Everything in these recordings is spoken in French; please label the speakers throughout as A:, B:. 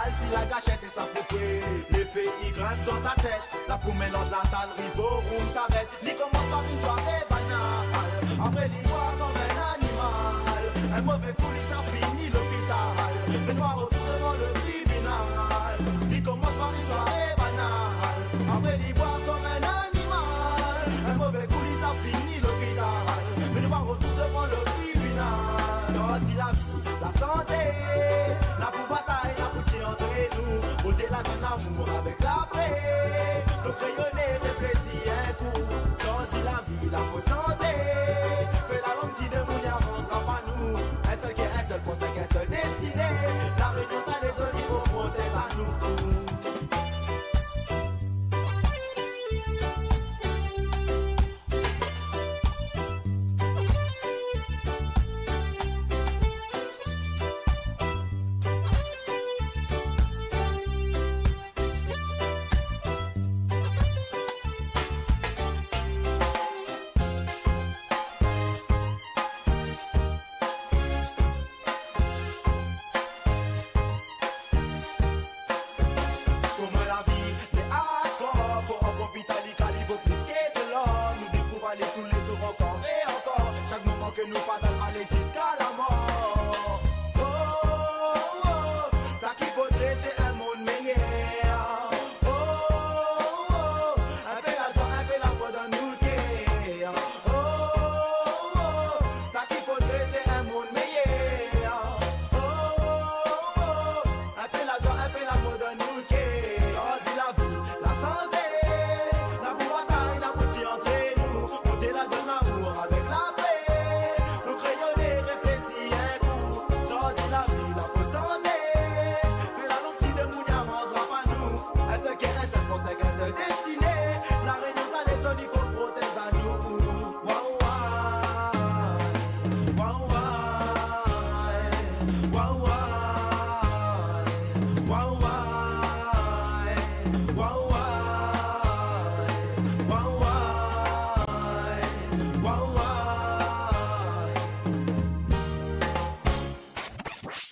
A: mal si la gâchette est s'appropriée. L'effet Y grimpe dans ta tête. La poule mélange la tanne, riveau, room s'arrête. Ni commence par une soirée banale. Après l'Ivoire comme un animal. Un mauvais coup, il s'en finit l'hôpital. Le noir autour devant le tribunal. Il commence par une soirée banale. Après l'Ivoire comme un animal. Un mauvais coup, il s'en finit l'hôpital. Le noir autour devant le tribunal. On dit la vie, la santé. La pour bataille, la pour tirer entre nous. Poser la donne l'amour avec la paix. Donc rayonner, réfléchir un coup. On dit la vie, la pour santé. Fais la langue si de mon lien rentre pas nous. Un seul qui est un seul conseil, un seul destiné. La réunion, ça les au niveau protège à nous.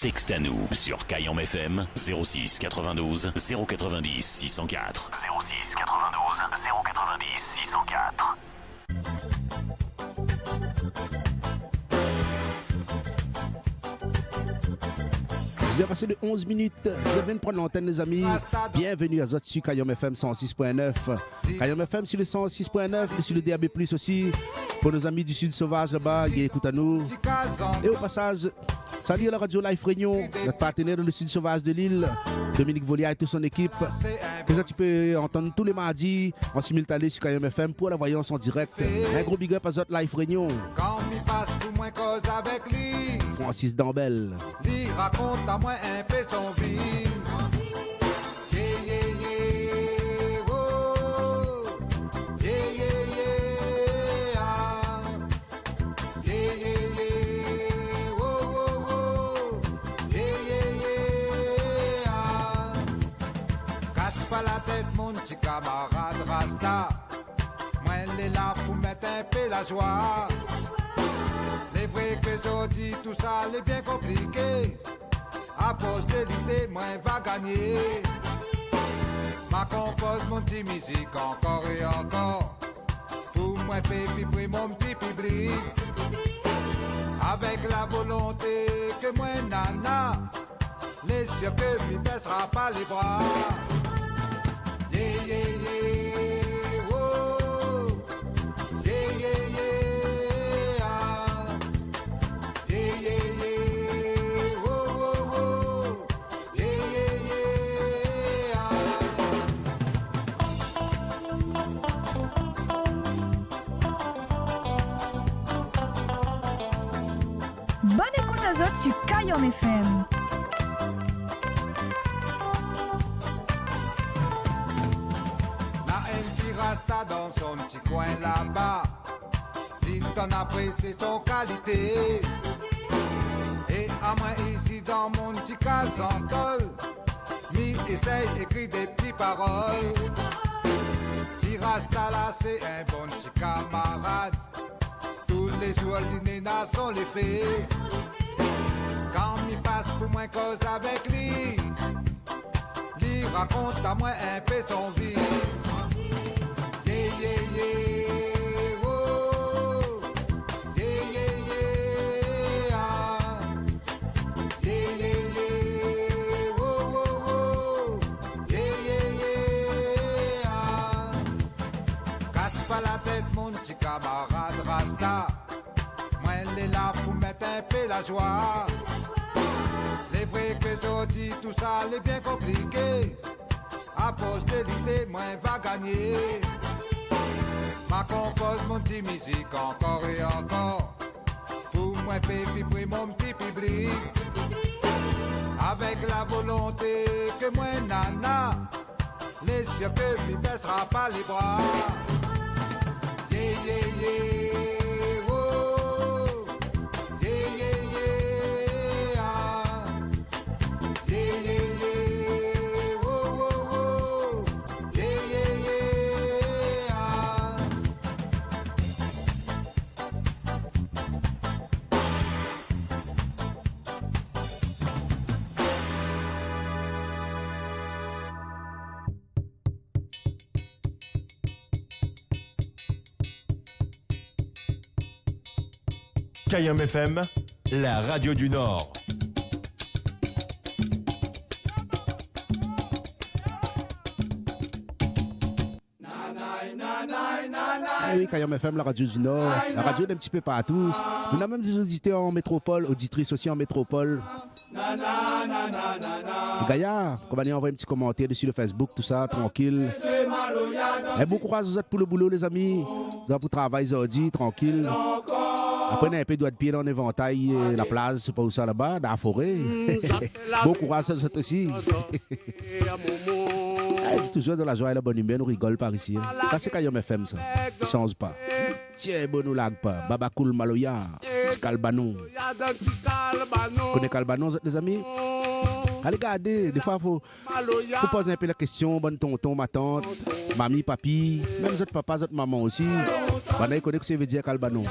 B: Texte à nous sur Kayam FM 06 92 090 604. 06 92 090 604.
C: Vous avez passé de 11 minutes, vous viens de prendre l'antenne les amis. Bienvenue à Zot sur Kayam FM 106.9. Kayam FM sur le 106.9 et sur le DAB+, aussi. Pour nos amis du Sud Sauvage là-bas, qui écoutent à nous. Et au passage, salut à la radio Life Réunion, notre partenaire dans le Sud Sauvage de l'île, Dominique Volia et toute son équipe. Que tu peux entendre tous les mardis en simultané sur Kayam FM pour la voyance en direct. Un gros big up à Zot Life Réunion.
D: Quand il passe pour moins cause avec lui,
C: Francis Dambel.
D: lui raconte à moi un peu son vie. Mon petit camarade Rasta, moi elle est là pour mettre un peu la joie. C'est vrai que je dis tout ça, c'est bien compliqué. À force de lutter, moi va gagner. Ma compose mon petit musique encore et encore. Pour moi faire vibrer mon petit public. Avec la volonté que moi nana, les sûr que ne baissera pas les bras. Yeah, yeah, yeah, oh, yeah, yeah, yeah, ah. Yeah, yeah, yeah, oh, oh, oh, yeah, yeah, yeah,
E: Bonne écoute à Zot sur Kayam FM.
D: Rasta dans son petit coin là-bas, il t'en apprécie son qualité. Et à moi ici dans mon petit casantol, mi essaye écrit des petites paroles. Petit Rasta là c'est un bon petit camarade, tous les jours le dîner n'a sont les faits. Quand il passe pour moins cause avec lui, raconte à moi un peu son vie. Yeah, yeah, yeah, oh. Yeah, yeah, yeah, ah. Yeah, yeah, yeah, oh, oh, oh. Yeah, yeah, yeah, ah. Casse pas la tête, mon petit camarade Rasta. Moi, elle est là pour mettre un peu la joie. C'est vrai que je dis tout ça, c'est bien compliqué. À force de lutter, moi, va gagner. Ma compose mon petit musique encore et encore. Pour moi, faire vibrer mon petit public. Avec la volonté que moi, nana, les sûr que lui baissera pas les bras. Yeah, yeah, yeah, oh. Yeah, yeah, yeah, ah. Yeah, yeah, yeah, oh, oh, oh. Yeah, yeah, yeah, ah.
F: Kayam FM, la radio du Nord.
C: Ah oui, Kayam FM, la radio du Nord, la radio d'un petit peu partout. On a même des auditeurs en métropole, auditrices aussi en métropole. Gaillard, comme on envoie un petit commentaire dessus le Facebook, tout ça, tranquille. Et bon courage vous êtes pour le boulot, les amis. Vous êtes pour travailler aujourd'hui, tranquille. Après, on a un peu de doigt de pied dans l'éventail, la plage, c'est pas où ça là-bas, dans la forêt. Bon courage à vous aussi. Toujours dans la joie et la bonne humeur, on rigole par ici. Ça, c'est Kayam FM, ça. Ne change pas. Tiens, bon, nous lag pas. Baba Koul Maloya, Calbanon. Vous connaissez Calbanon, les amis? Allez, regardez, des fois, il faut poser un peu la question. Bon tonton, ma tante, mamie, papi, même votre papa, votre maman aussi. Vous connaissez que ça veut dire Calbanon.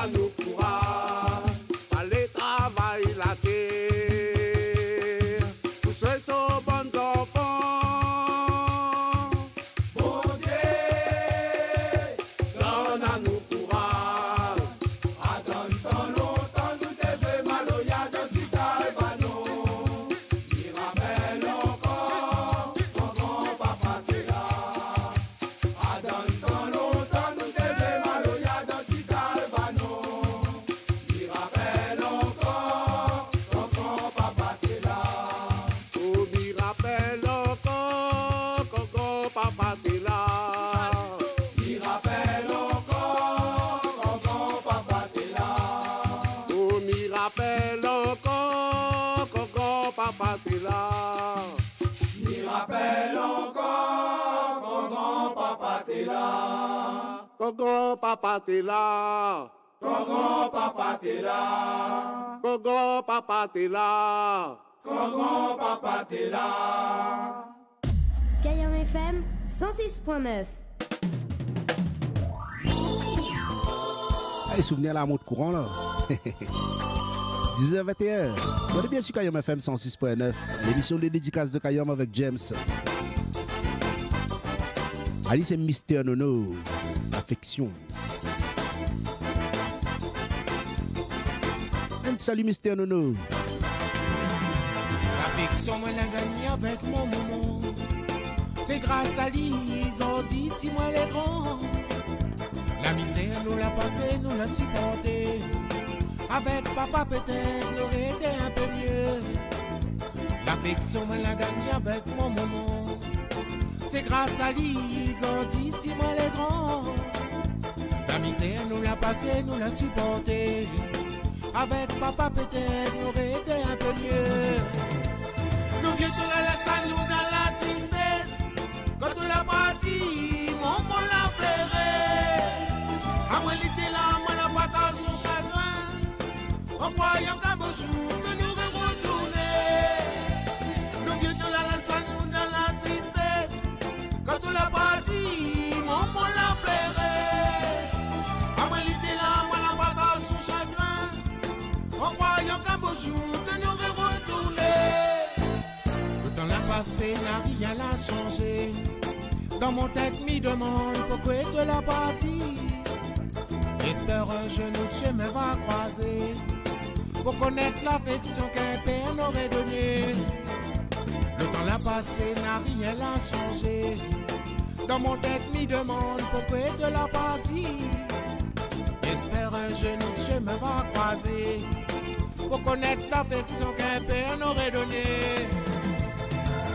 G: nous courage, aller travailler la terre, pour ceux sont bons enfants. Bon Dieu, donne à nous courage, attends tant longtemps nous devons mal au y'a d'un petit albano. Il rappelle encore, quand grand-papa t'es là. Attends tant longtemps nous devons mal au y'a d'un petit albano. Il rappelle encore, quand grand-papa t'es là. Oh, il rappelle encore, quand grand-papa t'es là. Il rappelle encore, quand grand-papa t'es là. Oh, il rappelle encore, quand grand-papa t'es là. Il rappelle encore, quand grand-papa t'es là. Quand grand-papa t'es là. Quand grand-papa t'es là. Quand grand-papa t'es là. Quand grand-papa t'es là.
H: Cayenne FM 106.9.
C: Allez, souvenir la montre courant là. 10h21. Vous êtes bien sur Kayam FM 106.9. L'émission de dédicace de Kayam avec James. Ali, c'est Mister Nono. Affection. Un salut Mister Nono.
I: L'affection, moi, l'a gagné avec mon maman. C'est grâce à lui, ils ont dit si moi les grands. La misère nous l'a passé, nous l'a supporté. Avec papa peut-être, nous aurait été un peu mieux. L'affection, moi, l'a gagné avec mon maman. C'est grâce à lui, ils ont dit si moi les grands. La misère nous l'a passé, nous l'a supporté. Avec papa peut-être, nous aurait été un peu mieux. Nous vieux tout la laisse nous dans la tristesse. Quand on l'a parti, maman l'a pleuré. À moi l'été là, moi la partage son chagrin. En croyant qu'un beau jour que nous allons retourner. Nous vieux tout la laisse nous dans la tristesse. Quand on l'a parti, maman l'a pleuré. À moi l'été là, moi la partage son chagrin. En croyant qu'un beau jour que nous allons retourner. Le temps l'a passé, n'a rien l'a changé. Dans mon tête, m'y demande pourquoi tu l'as parti. J'espère un jour notre chemin va croiser. Pour connaître l'affection qu'un père n'aurait donnée. Le temps l'a passé, n'a rien l'a changé. Dans mon tête, m'y demande pourquoi tu l'as parti. J'espère un jour notre chemin va croiser. Pour connaître l'affection qu'un père n'aurait donnée.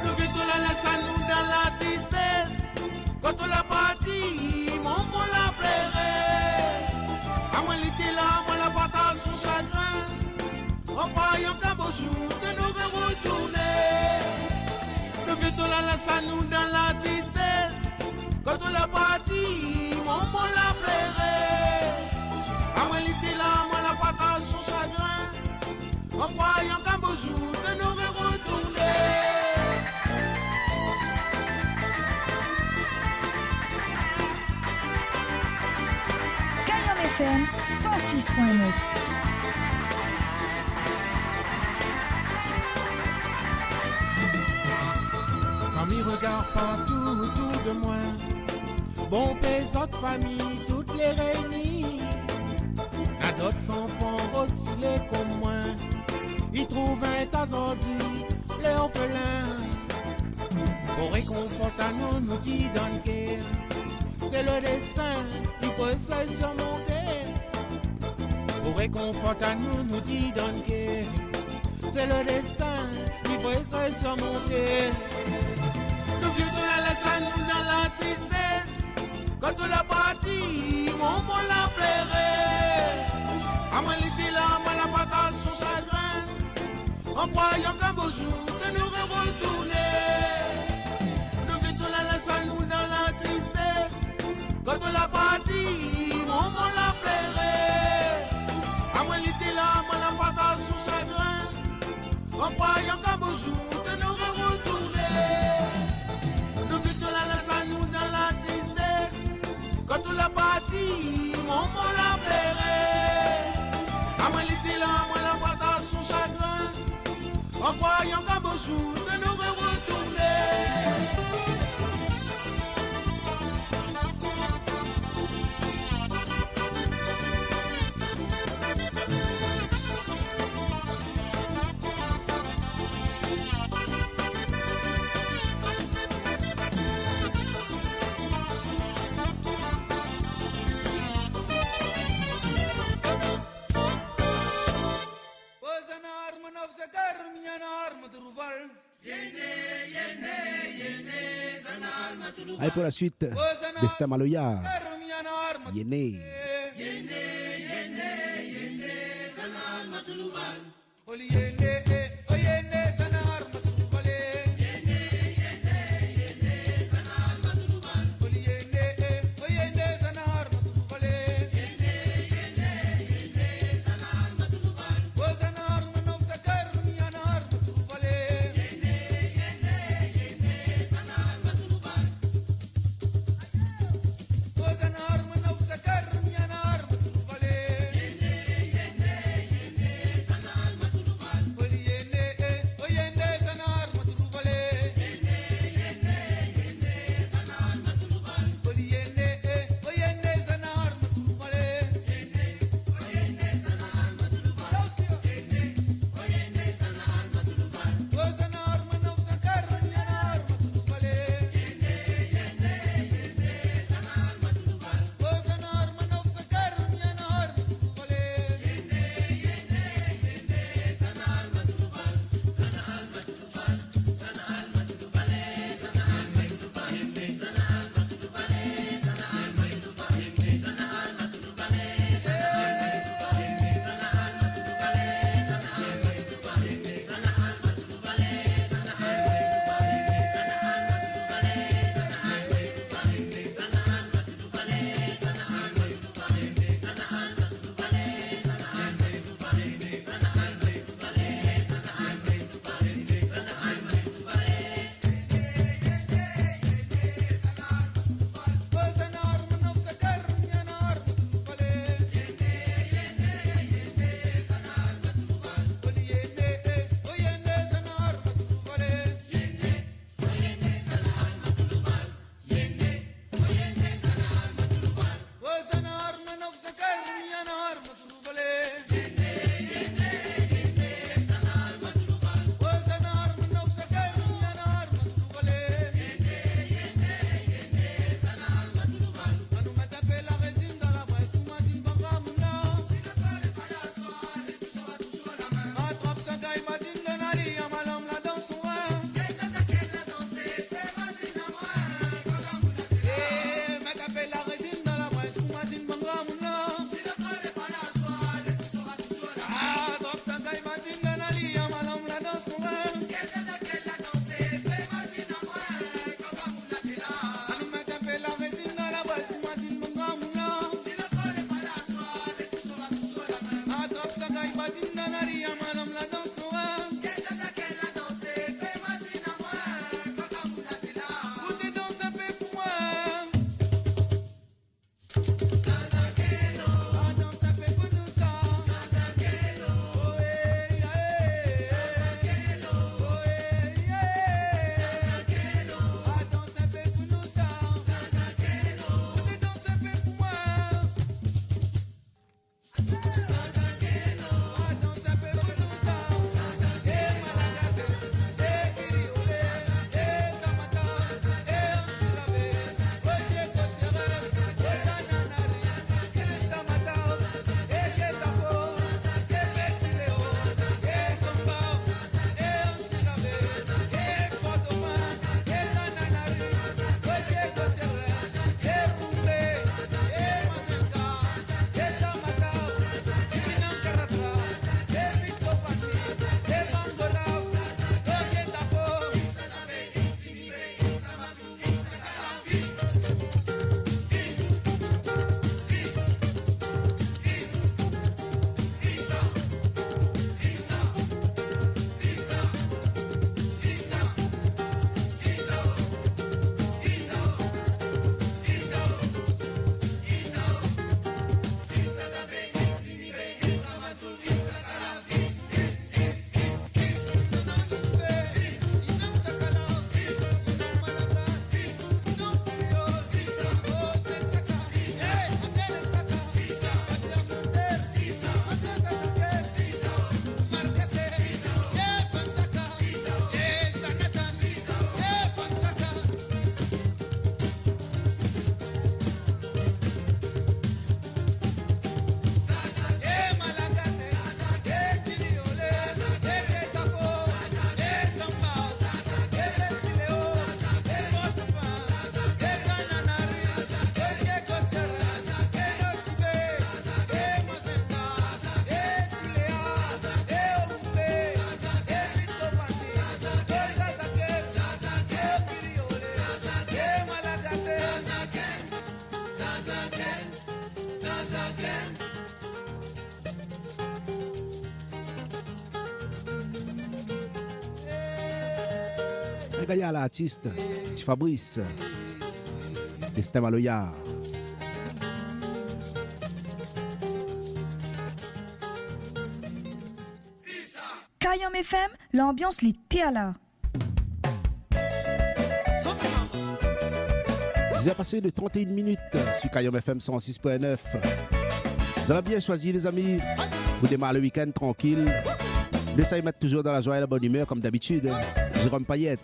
I: Nous vivons la laisse à nous dans la tristesse. Quand on l'a parti, maman l'a pleuré. À moi l'été là, moi la partage son chagrin. En croyant qu'un beau jour que nous allons retourner. Nous vivons la laisse à nous dans la tristesse. Quand on l'a parti, maman l'a pleuré. À moi l'été là, moi la partage son chagrin. En croyant qu'un beau jour que nous allons retourner.
E: Cayenne FM 106.9.
I: Quand m'y regarde partout autour de moi, bon pays, autres familles, toutes les réunies. Y'a d'autres enfants aussi les comme moi. Ils trouvent un tas ordi, les orphelins. Pour réconforter à nous, nous dit Dunker. C'est le destin, il faut essayer de surmonter. Pour réconforter à nous, nous dit Dunker. C'est le destin, il faut essayer de surmonter. Nous vieux de la laisse à nous dans la tristesse. Quand on l'a parti, maman l'a pleuré. À moi l'été là, moi la partage son chagrin. En croyant qu'un beau jour que nous allons retourner. Nous vieux de la laisse à nous dans la tristesse. Quand on l'a parti, maman l'a pleuré. À moi l'été là, moi la partage son chagrin. En croyant qu'un beau jour que nous allons retourner. Nous vieux de la laisse à nous dans la tristesse. Quand on l'a parti, maman l'a pleuré.
C: Allez pour la suite, Destin Maloya, Yéné.
G: Oli
C: Gaya l'artiste, petit Fabrice, Destin Maloya.
E: Kayom FM, l'ambiance l'était à là.
C: Vous avez passé de 31 minutes sur Kayom FM 106.9. Vous avez bien choisi les amis. Vous démarrez le week-end tranquille. Le ça y mettre toujours dans la joie et la bonne humeur comme d'habitude. Jérôme Payette.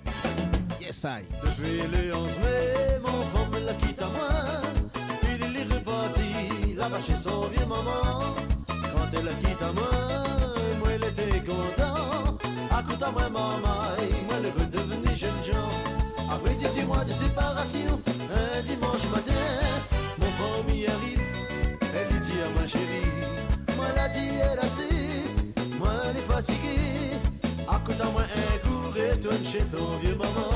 C: Yes, I.
A: Depuis le 11 mai, mon femme me la quitte à moi. Il est reparti là-bas chez son vieux maman. Quand elle la quitte à moi, moi elle était content. À côté à moi maman, moi elle est redevenue jeune gens. Après 18 mois de séparation, un dimanche matin, mon femme y arrive. Elle lui dit à ma chérie, moi la dit elle a si, moi elle est fatiguée. À côté à moi un coup retourne chez ton vieux maman.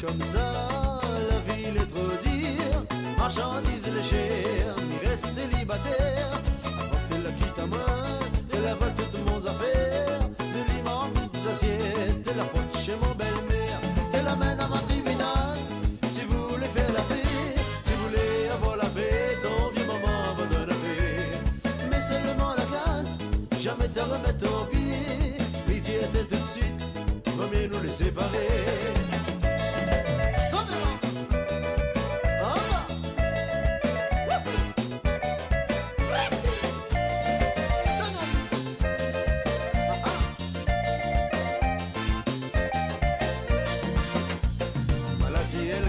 A: Comme ça, la ville est trop dure. Marchandises légères, il reste célibataire. Avant que la quitte à moi, elle a volé toutes mon affaires. De l'immense des assiettes, de la porte chez mon belle-mère. Elle l'amène à ma tribunal. Si vous voulez faire la paix, si vous voulez avoir la paix, ton vieux maman va donner la paix. Mais seulement la casse, jamais te remettre ton pied. L'idée était tout de suite, vaut mieux nous les séparer.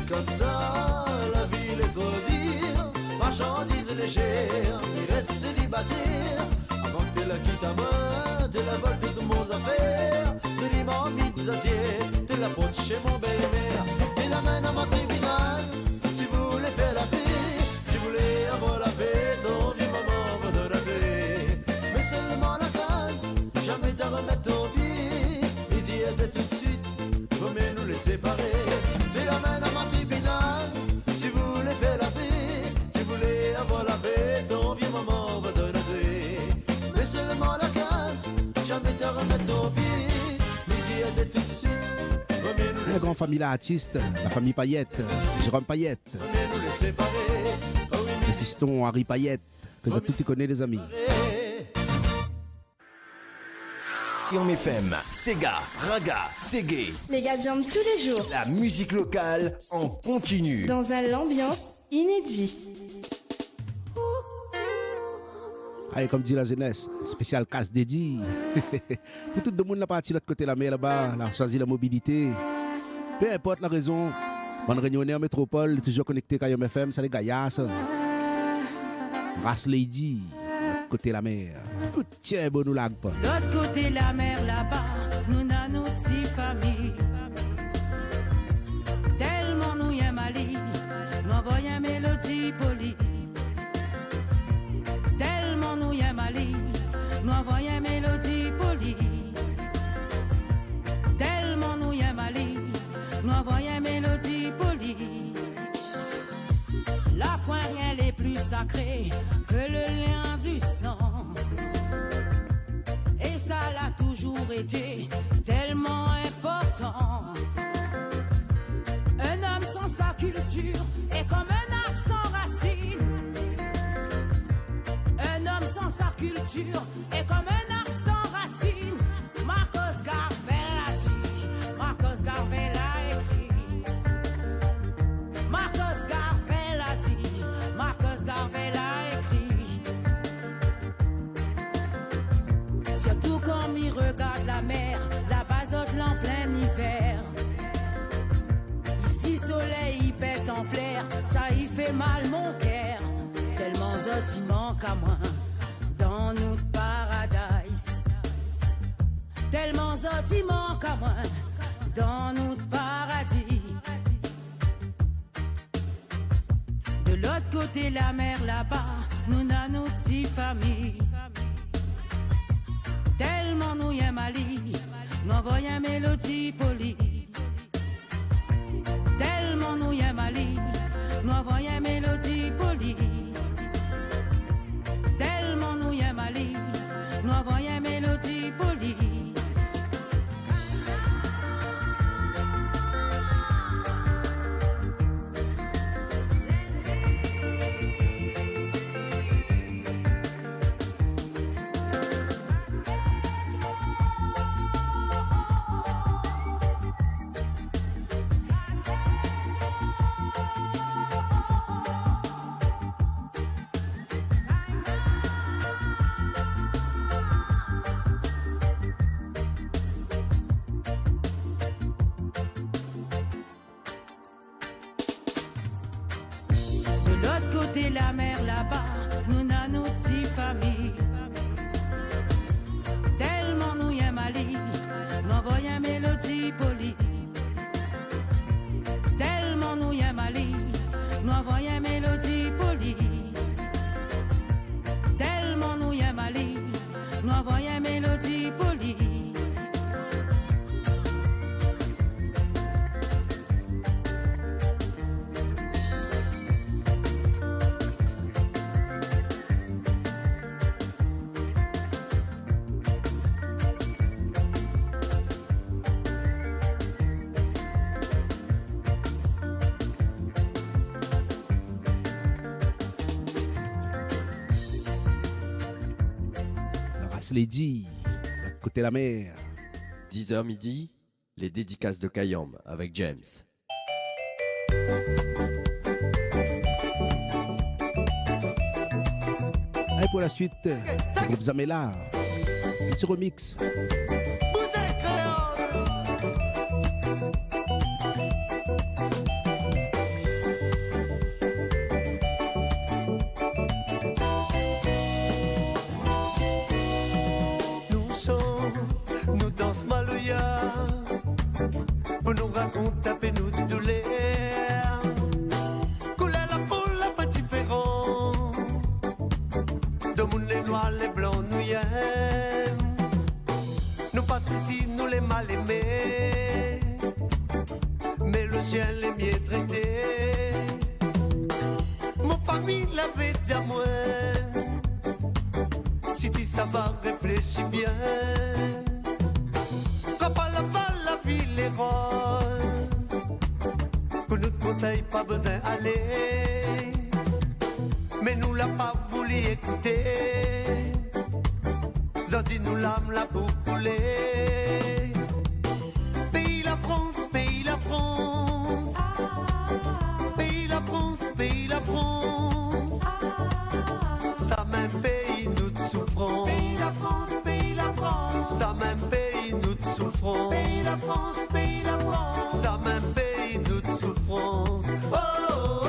A: Comme ça, la ville est trop dure. Marchandises légères, il reste célibataire. Avant que tu la quittes à moi, tu la voles toutes mon affaires. De l'immense mites assiettes, tu la portes chez mon belle-mère. Tu l'amènes à mon tribunal. Si vous voulez faire la paix, si vous voulez avoir la paix, ton vieux maman va donner la paix. Mais seulement la case, jamais t'en remettre ton pied. Il dit était tout de suite, faut mieux nous les séparer. Tu l'amènes à mon tribunal. Si vous voulez faire la paix, si vous voulez avoir la paix, ton vieux maman va donner la paix. Mais seulement la case, jamais te remettre ton pied. Midi était tout de suite, faut mieux nous les
C: La grande famille artiste, la famille Payette, Jérôme Payette,
A: nous les séparer. Oh oui,
C: le fiston Henri Payette, que ça tout y connaît les amis.
F: Kayom FM, Sega, Raga, Ségué.
H: Les gars jambent tous les jours.
F: La musique locale en continu.
H: Dans un ambiance inédit.
C: Allez, comme dit la jeunesse, spécial casse dédié. Pour tout le monde, la partie de l'autre côté de la mer là-bas, on a choisi la mobilité. Peu importe la raison, on réunionnais en métropole, toujours connecté à Kayom FM, ça les gars, ça. Race Lady, de l'autre côté de la mer. Tout tient bon nous lag pas.
J: L'autre côté de la mer là-bas, nous avons notre petite famille. Tellement nous y aimons aller, nous envoyons une mélodie polie. Tellement nous y aimons aller, nous envoyons une mélodie polie. Tellement nous y aimons aller, nous envoyons une mélodie polie. La point rien est plus sacré que le lien du sang. Et ça l'a toujours été tellement important. Un homme sans sa culture est comme un arbre sans racines. Un homme sans sa culture est comme un arbre sans racines. Marcos Garvey a dit, Marcos Garvey l'a écrit. Marcos Garvey l'a dit, Marcos Garvey l'a écrit. Surtout quand il regarde la mer, la bazote en plein hiver. Ici soleil il pète en flair, ça y fait mal mon cœur. Tellement zot il manque à moi dans notre paradise. Tellement zot il manque à moi dans notre paradis. De l'autre côté la mer là-bas, nous avons notre petite famille. Tellement nous y aimons aller, nous nous voyons une mélodie polie. Tellement nous y Mali, nous voyons une mélodie polie. Tellement nous y Mali, nous voyons une mélodie polie. Côté la mer là-bas, nous n'avons nos petites familles. Tellement nous y Mali, nous voyons une mélodie polie. Tellement nous y Mali, nous voyons une mélodie polie. Tellement nous y Mali, nous voyons une mélodie polie.
C: Lady, côté la mer.
K: 10h midi, les dédicaces de Kayam avec James.
C: Et pour la suite, groupe Zamela, petit remix.
L: Pour nous raconter, taper nous douleur. Couler la peau, la pas différent. De moun les noirs, les blancs, nous y aiment. Nous passons ici, nous les mal aimés. Mais le chien les mieux traités. Mon famille l'avait dit à moi. Si tu ça va, réfléchis bien. Pour nous conseille pas besoin aller. Mais nous l'a pas voulu écouter. Zandi nous l'âme la pour couler. Pays la France, pays la France. Pays la France, pays la France. Ça même pays nous de souffrance. Pays la France, pays la France. Ça même pays nous de souffrance. Pays la France, pays la France. Ça même pays nous de souffrance. Oh, oh, oh.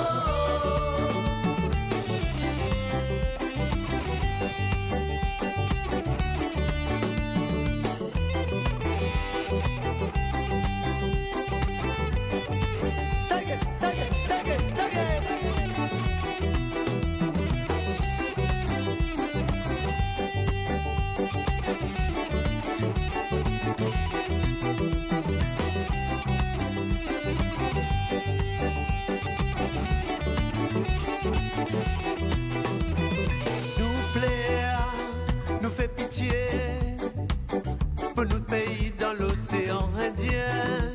L: Pour notre pays dans l'océan Indien.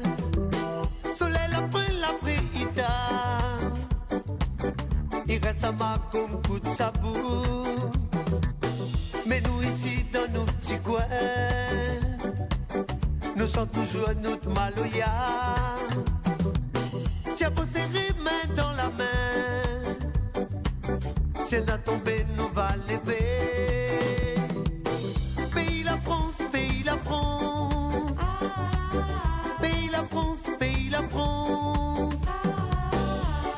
L: Soleil après la préita. Il reste un mât comme coup de sabot. Mais nous ici dans nos petits coins, nous sommes toujours notre maloya. Tiens pour serrer main dans la main. Si elle a tombé, nous va lever. Pays la France, pays la France. Pays la France, pays la France.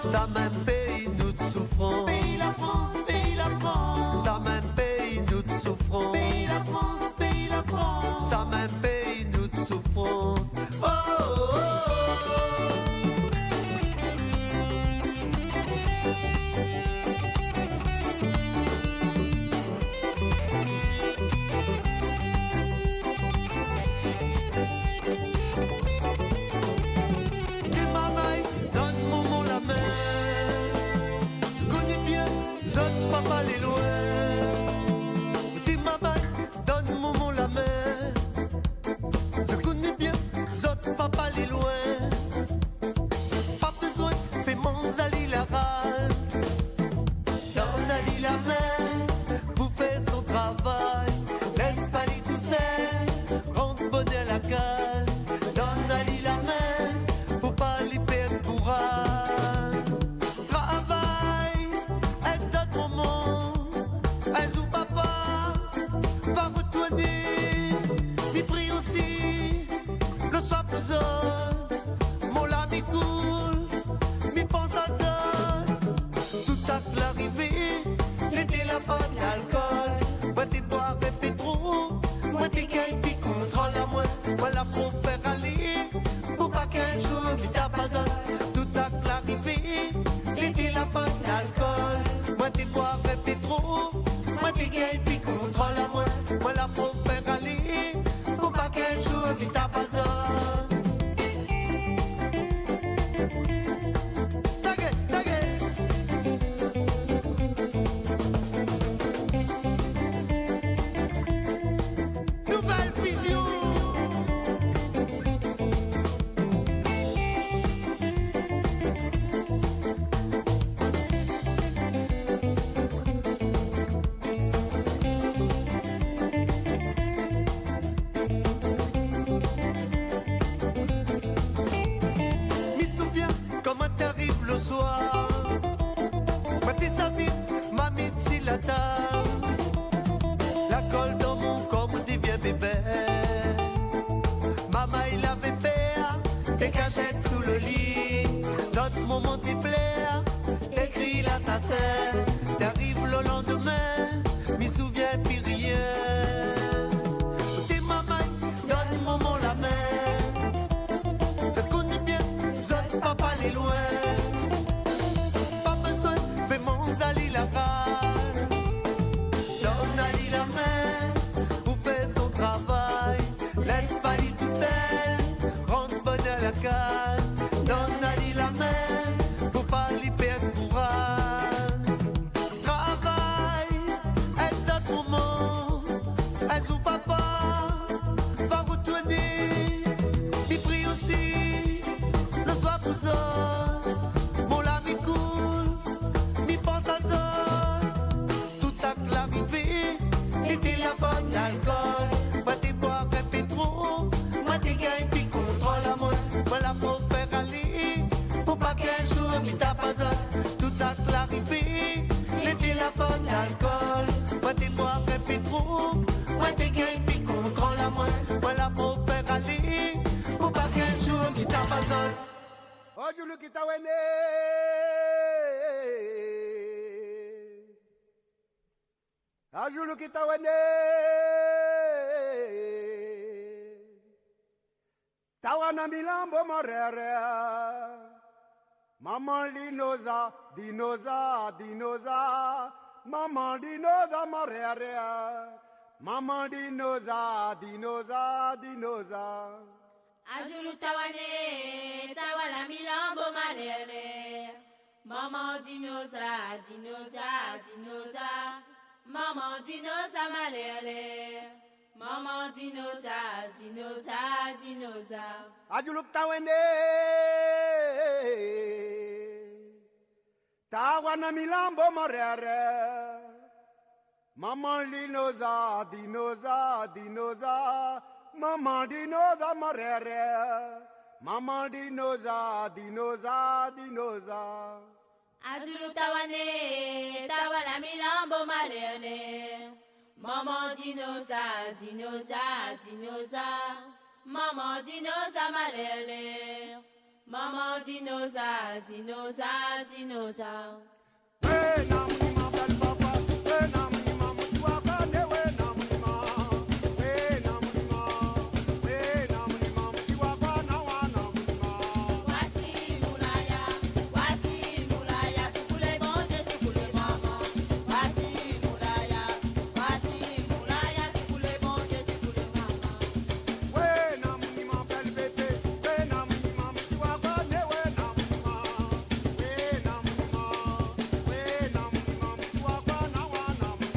L: Ça même pays nous de souffrance. Pays la France, pays la France. Ça même pays nous de souffrance. Pays la France, pays la France. Ça même pays nous de souffrance. Oh, oh, oh. sais. T'arrives le lendemain, m'y souviens plus rien. T'es maman, donne-moi la main. Je connais bien, je papa les loin. Pas besoin, fais mon zali la rage. Donne Ali la main pour faire son travail. Laisse pas lui tout seul, rentre bonne à la case. Donne Ali la main pour pas lui perdre courage. Travail, elle a trop mon, elle joue papa, va retourner. Mais prie aussi, le soir pour ça, mon lami cool, mi pense à ça. Tout ça que l'arrivée, les téléphones, l'alcool. Moi t'es boire un peu trop, moi t'es gagne puis contrôle à moi. Moi la pour faire aller, pour pas qu'un jour m'y tape pas seul. Tout ça que l'arrivée, les téléphones, l'alcool. Moi t'es boire un peu trop, moi t'es gagne puis contrôle à moi. Moi la pour faire aller, pour pas qu'un jour m'y tape pas seul.
G: Oh, you look it away. As you look it away. Tawana milambo marere. Maman dinosa, dinosa, dinosa. Maman dinosa marere. Maman dinosa, dinosa, dinosa.
J: Azulu tawane, tawana milambo malere. Maman dinosa, dinosa, dinosa. Maman dinosa malere. Maman dinosa, dinosa, dinosa.
G: Azulu tawene. Tawana milambo marere. Maman dinosa, dinosa, dinosa. Maman dinosa marere. Maman dinosa, dinosa, dinosa.
J: Azulu tawane, tawana milambo malere. Maman dinosa, dinosa, dinosa. Maman dinosa malere. Maman dinosa, dinosa, dinosa.
G: Hey, namu ma bel papa. Hey, namu ma mutua kane. Hey, namu ma. Hey, namu ma. Hey, namu ma mutua kana wa namu ma.
J: Wasi mulaya, sukule bonje, sukule mama. Wasi mulaya, sukule bonje, sukule mama.
G: Hey, namu ma bel bebe. Hey, namu ma mutua kane. Hey, namu ma. Hey, namu ma. Hey, namu ma mutua kana wa namu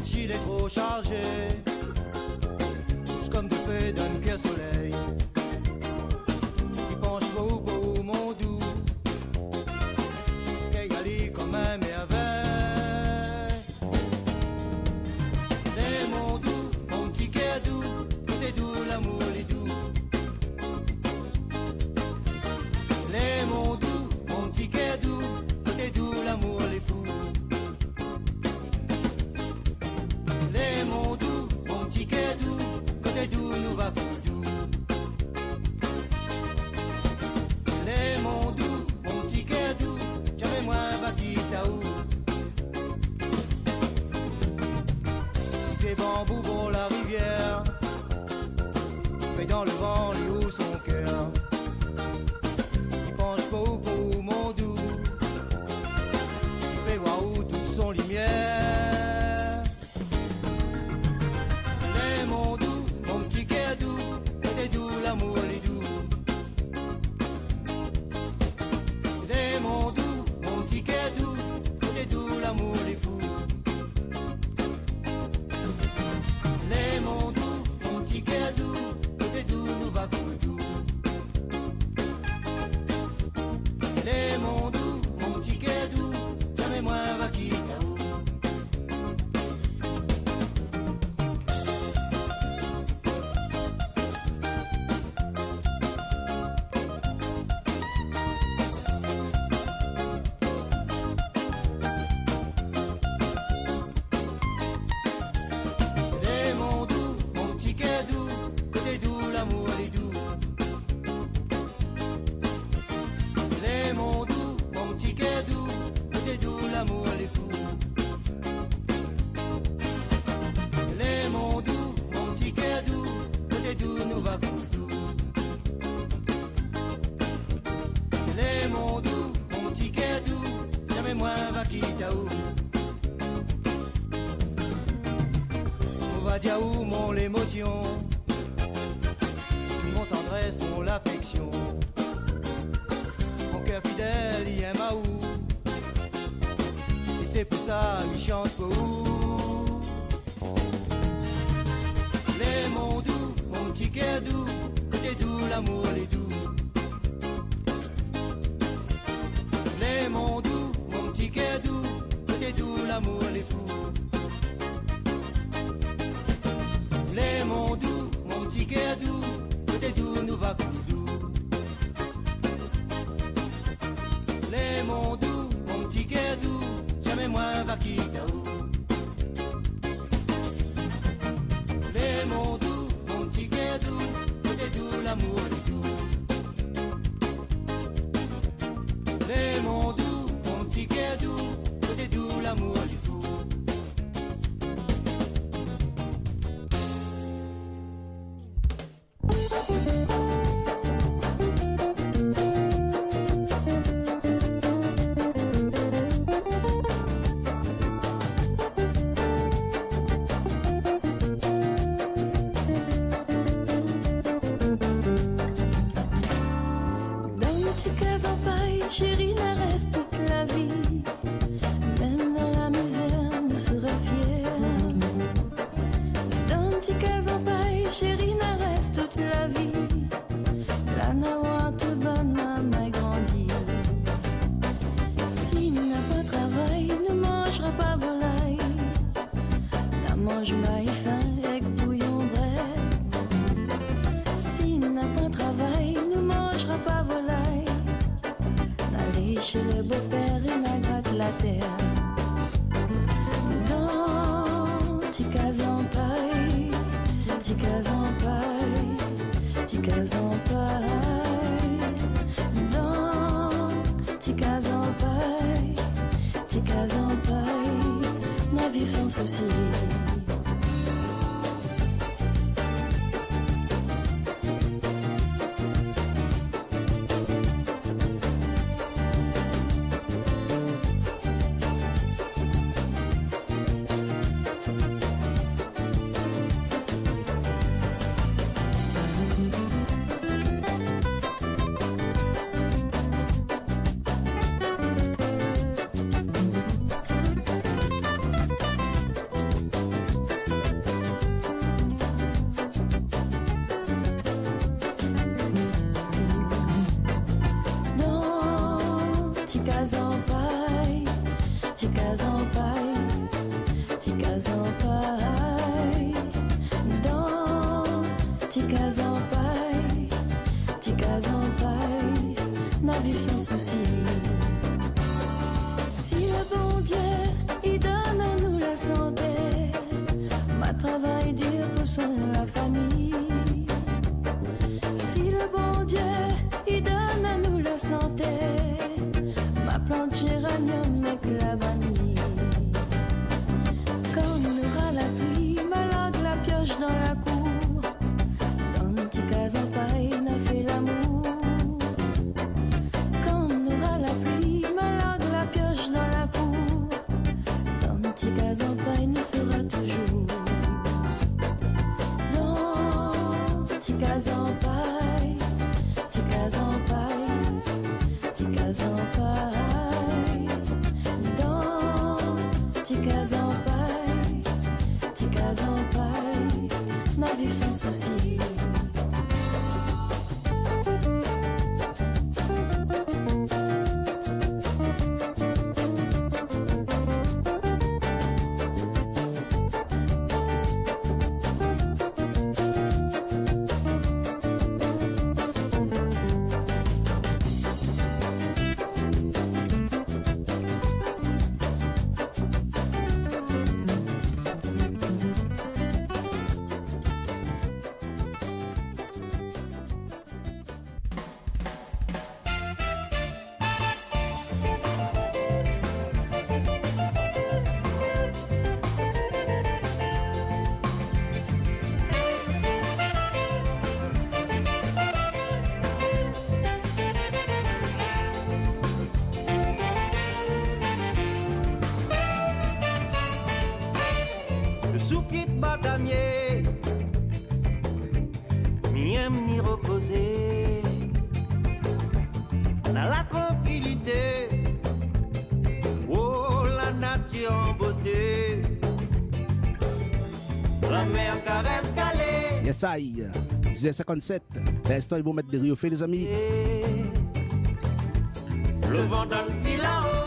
M: Cette gile est trop chargée, tous comme du feu d'un cœur soleil. Qui penche beau, mon doux, qu'il y a lui comme un merveille. Les mon doux, mon petit cœur doux, tout est doux, l'amour est doux. Les mon doux, mon petit cœur doux, tout est doux, l'amour est fou. Les mon doux, mon petit cœur doux, côté doux, nous va doux. Les mon doux, mon petit cœur doux, jamais moins va quitter où. Des bambous pour la rivière, fait dans le vent, lui ouvre son cœur. Il penche pour mon doux, il fait voir où toute son lumière. Les mon doux, mon petit cœur doux, côté doux, l'amour est doux. Les mon doux, mon petit cœur doux, côté doux, l'amour est fou. Les mon doux, mon petit cœur doux, côté doux, nous va doux. Les mon doux, mon petit cœur doux, jamais moins va quitter où. Les mon doux, mon petit cœur doux, côté doux, l'amour est doux. Les mon doux, mon petit cœur doux, côté doux, l'amour est fou. Les mon doux, mon petit cœur doux, côté doux, nous va doux. Les mon doux, mon petit cœur doux, jamais moins va quitter où. On va dire où mon l'émotion, mon tendresse, mon l'affection. Mon cœur fidèle, il aime à où. Et c'est pour ça qu'il chante pour où. Les mon doux, mon petit cœur doux, côté doux, l'amour est doux. Les mon doux, mon petit cœur doux, côté doux, l'amour est fou. Les mon doux, mon petit cœur doux, côté doux, nous va doux. Les mon doux, mon petit cœur doux, jamais moins va quitter où. Les mon doux, mon petit cœur doux, côté doux, l'amour est doux. Les mon doux, mon petit cœur doux, côté doux, l'amour est fou.
N: Dans une petite case en paille, chérie, la reste toute la vie. Même dans la misère, nous serons fiers. Dans une petite case en paille, chérie, la reste toute la vie. La nawa toute bonne, maman grandit. Si nous n'a pas de travail, ne mangera pas volaille. La mange maille fin avec bouillon bread. Si nous n'a pas de travail, ne mangera pas volaille. D'aller chez le beau-père et la gratte la terre. Dans petit case en paille, petit case en paille, petit case en paille. Dans petit case en paille, petit case en paille, n'a vivre sans souci. en paille, ticas en paille, dans ticas en paille, ticas en paille, n'a vivre sans souci. Si le bon Dieu, il donne à nous la santé, ma travail dur pour soigner la famille. Si le bon Dieu, il donne à nous la santé, ma plante géranium avec la vanille. Quand on aura la pluie, ma langue la pioche dans la cour, dans nos petits cases en paille, n'a fait l'amour. Quand on aura la pluie, ma langue la pioche dans la cour, dans nos petits cases en paille, nous sera toujours. Dans petits cases en paille, petits cases en paille, petits cases en paille, dans petits cases en paille, petits cases en paille, n'a vivre sans souci.
L: Sous-pied de batamier, ni aime ni reposer, dans la tranquillité, oh la nature en beauté, la mer caresse calée.
C: Yes, I. 10h57. L'instant, ils vont mettre des riofés, les amis.
L: Le vent dans le fil là-haut.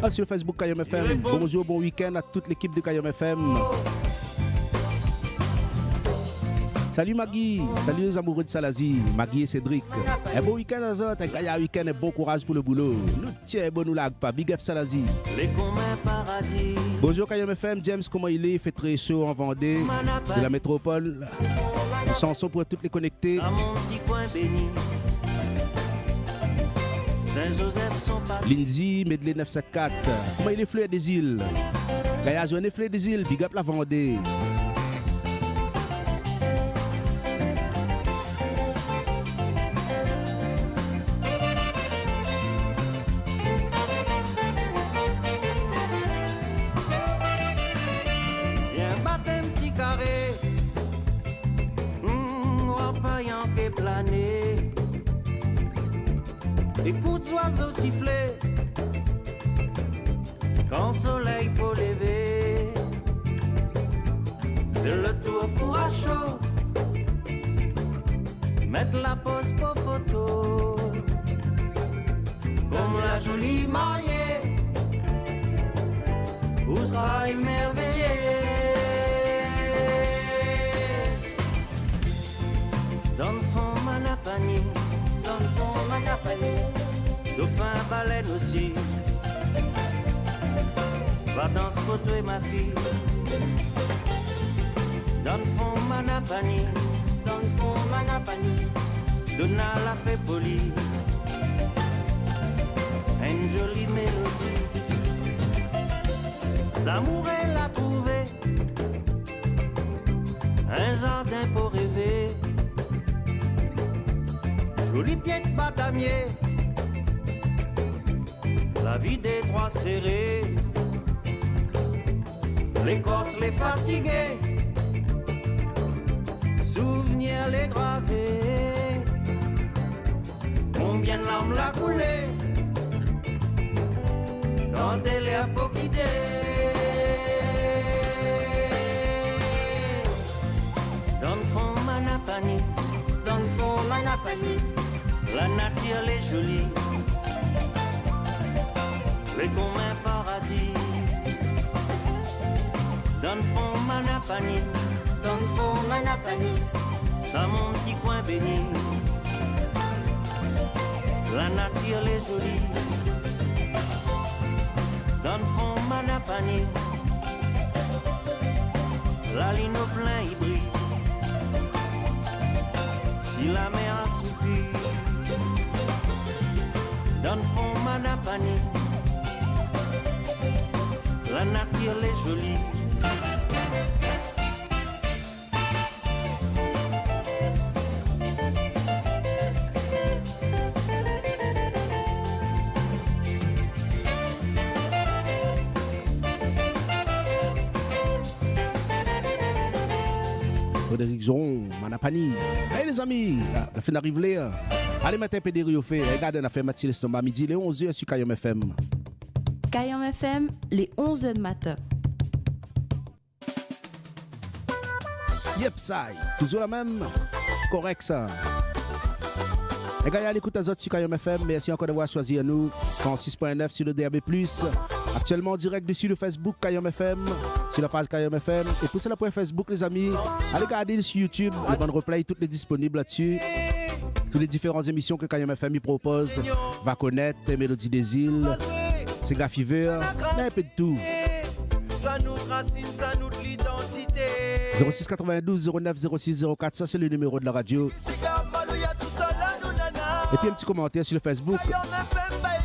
C: Sur Facebook Kayom FM. Bonjour, bon week-end à toute l'équipe de Kayom FM. Salut Maggie, salut les amoureux de Salazie, Maggie et Cédric. Un bon week-end à eux, un gaillard week-end et bon courage pour le boulot. Nous tiens, bon nous lag pas, big up Salazie.
L: Les communs paradis.
C: Bonjour Kayom FM, James, comment il est? Il fait très chaud en Vendée, de la métropole. Une chanson pour toutes les connectés.
L: À mon petit coin béni. Saint-Joseph son papa.
C: Lindsay, Medley 974. Comment il est Fleur des îles? Gaillard journée Fleur des îles, big up la Vendée.
L: Viens battre un petit carré, repaillant qui plané. Écoute oiseaux siffler, quand soleil pour lever. Fais le tour four à chaud, mettre la pose pour photo. Comme la jolie mariée, où sera émerveillé. Dans le fond, Manapani, dans le fond, Manapani, dauphin, baleine aussi. Va dans ce photo et ma fille. Dans le fond, Manapani, dans le fond, Manapani, Donna la fait polie. Une jolie mélodie. Zamouré l'a trouvé, un jardin pour rêver. Joli pied de batamier, la vie des trois serrés. L'écorce les fatigués, souvenirs les gravés. Combien de larmes l'a coulé quand elle est à peau quittée. Dans le fond, Manapani, dans le fond, Manapani, la nature elle est jolie. les comme un paradis. Dans le fond, Manapani,
N: Dans le fond, Manapani,
L: ça mon petit coin béni. La nature est jolie. Dans le fond, Manapani, la ligne au plein hybride. Si la mer assoupie, dans le fond, Manapani, la nature est jolie.
C: Frédéric Joron, Manapani. Hey les amis, la fin d'arriver là. Allez mettre un peu de riz au fait. Regardez, on a fait Mathieu l'estomac midi, les 11h sur Kayom FM.
O: Kayom FM, les 11h du matin.
C: Yep, ça. Toujours la même. Correct ça. Les gars, allez écouter les autres sur Kayom FM. Merci encore d'avoir choisi à nous. 106.9 sur le DAB+. Actuellement en direct dessus le Facebook Kayom FM, sur la page Kayom FM. Et pour cela, pour Facebook, les amis, allez regarder sur YouTube. Les bonnes replays, toutes les disponibles là-dessus. Toutes les différentes émissions que Kayom FM y propose. Va connaître, Mélodie des îles, Sega Fever, un peu de tout.
G: Ça nous racine, ça nous l'identité.
C: 06 92 09 06 04, ça c'est le numéro de la radio. Et puis un petit commentaire sur le Facebook.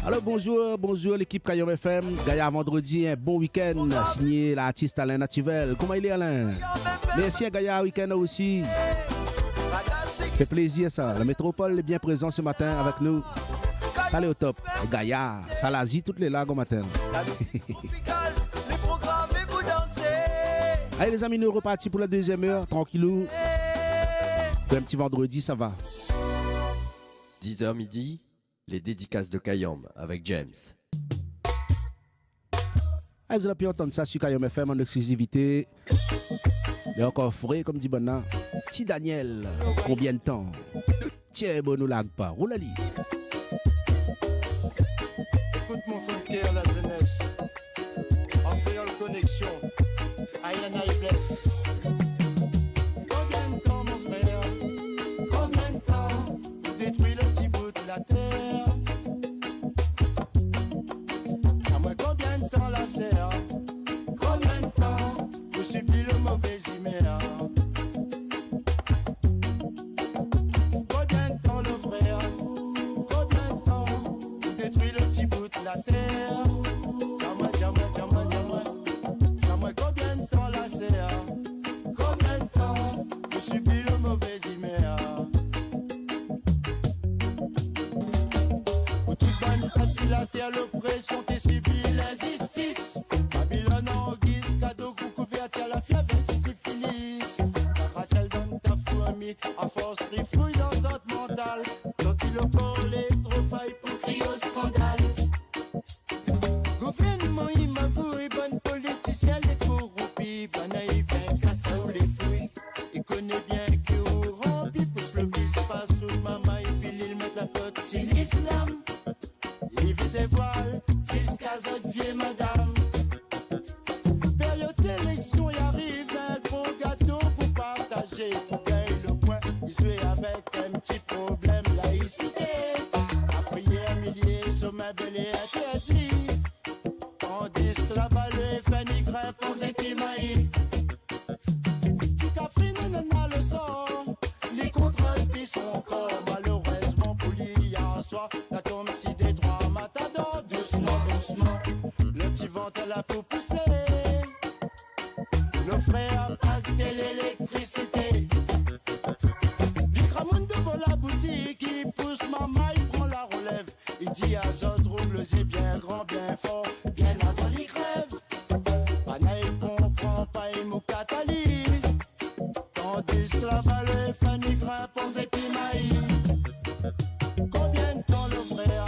C: Alors bonjour l'équipe Kayom FM. Gaïa vendredi, un bon week-end. Signé l'artiste Alain Naturel. Comment il est Alain? Merci à Gaïa week-end aussi. Fait plaisir ça. La métropole est bien présente ce matin avec nous. Allez au top. Gaïa, Salazie, toutes les lags au matin. Allez les amis, nous repartis pour la deuxième heure, tranquillou. Pour un petit vendredi, ça va.
K: 10h midi, les dédicaces de Kayom avec James.
C: Vous avez pu entendre ça sur Kayom FM en exclusivité. Il est encore frais, comme dit Bonna. Petit Daniel, combien de temps? Tiens, bon, nous lag pas. Roule Ali.
P: Écoute mon frère, la jeunesse. En créole connexion. Ayana et blesse. Combien de temps, mon frère? Combien de temps? Pour détruire le petit bout de la terre. À moi, combien de temps la serre? Combien de temps? Pour subir le mauvais humeur. Combien de temps, le frère? Combien de temps? Pour détruire le petit bout de la terre. Combien de temps la serre? Combien de temps pour subir le mauvais humeur? Pour tout ban, si la terre, l'oppression, t'es civil, l'injustice. Babylone en guise, cadeau, couverture, la fièvre, syphilis. Ta ratelle donne ta fourmi, à force trifouille dans notre mental. Sorti le corps, les trouvailles pour crier au scandale. Gouvernement, il m'avoue, bonne politicienne, les corrompus, bon naïf, casse ou les fouilles. Il connaît bien que vous remplis, pousse le vice, passe sous maman, et puis il met la faute, c'est l'islam. Il vit des voiles, fils, casotte, vieille madame. Période sélection, il arrive un gros gâteau pour partager. Pour gagner le coin, il se fait avec un petit problème, laïcité. À prière, milliers, sommet belé interdit. On d'esclavage, le FNY, réponse et climaïque. Ticafrine, nana le sort. Les contrôles pis son corps. Malheureusement, pour l'y en soi. La tombe si des trois matadors. Doucement, doucement. Le petit vent, elle a pour pousser. Le frère a pacté l'électricité. Vikramoun devant la boutique. Il pousse maman, il prend la relève. Il dit à Zod, roule-y bien grand, bien fort. Bien avant les grèves. Anaï comprend pas, il m'a catalyse. Tandis que la balle Fanny réponse et puis combien de temps le frère?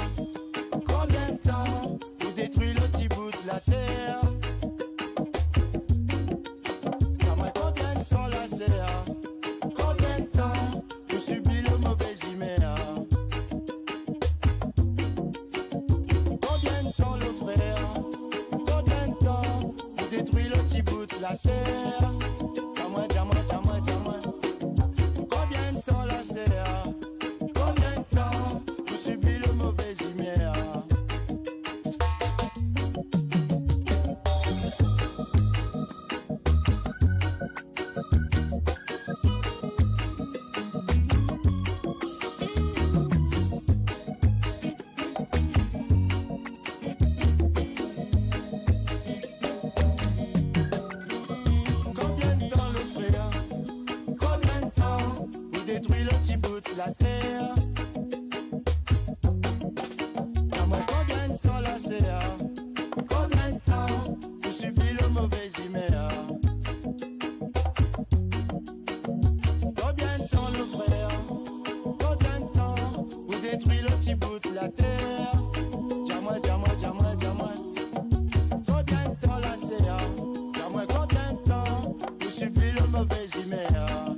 P: Combien de temps pour détruire le petit bout de la terre? Combien de temps la serre? Combien de temps pour subir le mauvais humeur? Combien de temps le frère? la terre. Dis-moi, dis-moi, dis-moi, dis-moi. Combien de temps la serre? Combien de temps vous subissez le mauvais humeur? Combien de temps le frère? Combien de temps vous détruisez le petit bout de la terre? Dis-moi combien de temps la serre? Combien de temps vous subissez le mauvais humeur? Combien de temps le frère? Combien de temps vous détruisez le petit bout de la terre? Dis-moi, dis-moi, dis-moi, dis-moi. Combien de temps la serre? Dis-moi combien de temps vous subissez le mauvais humeur?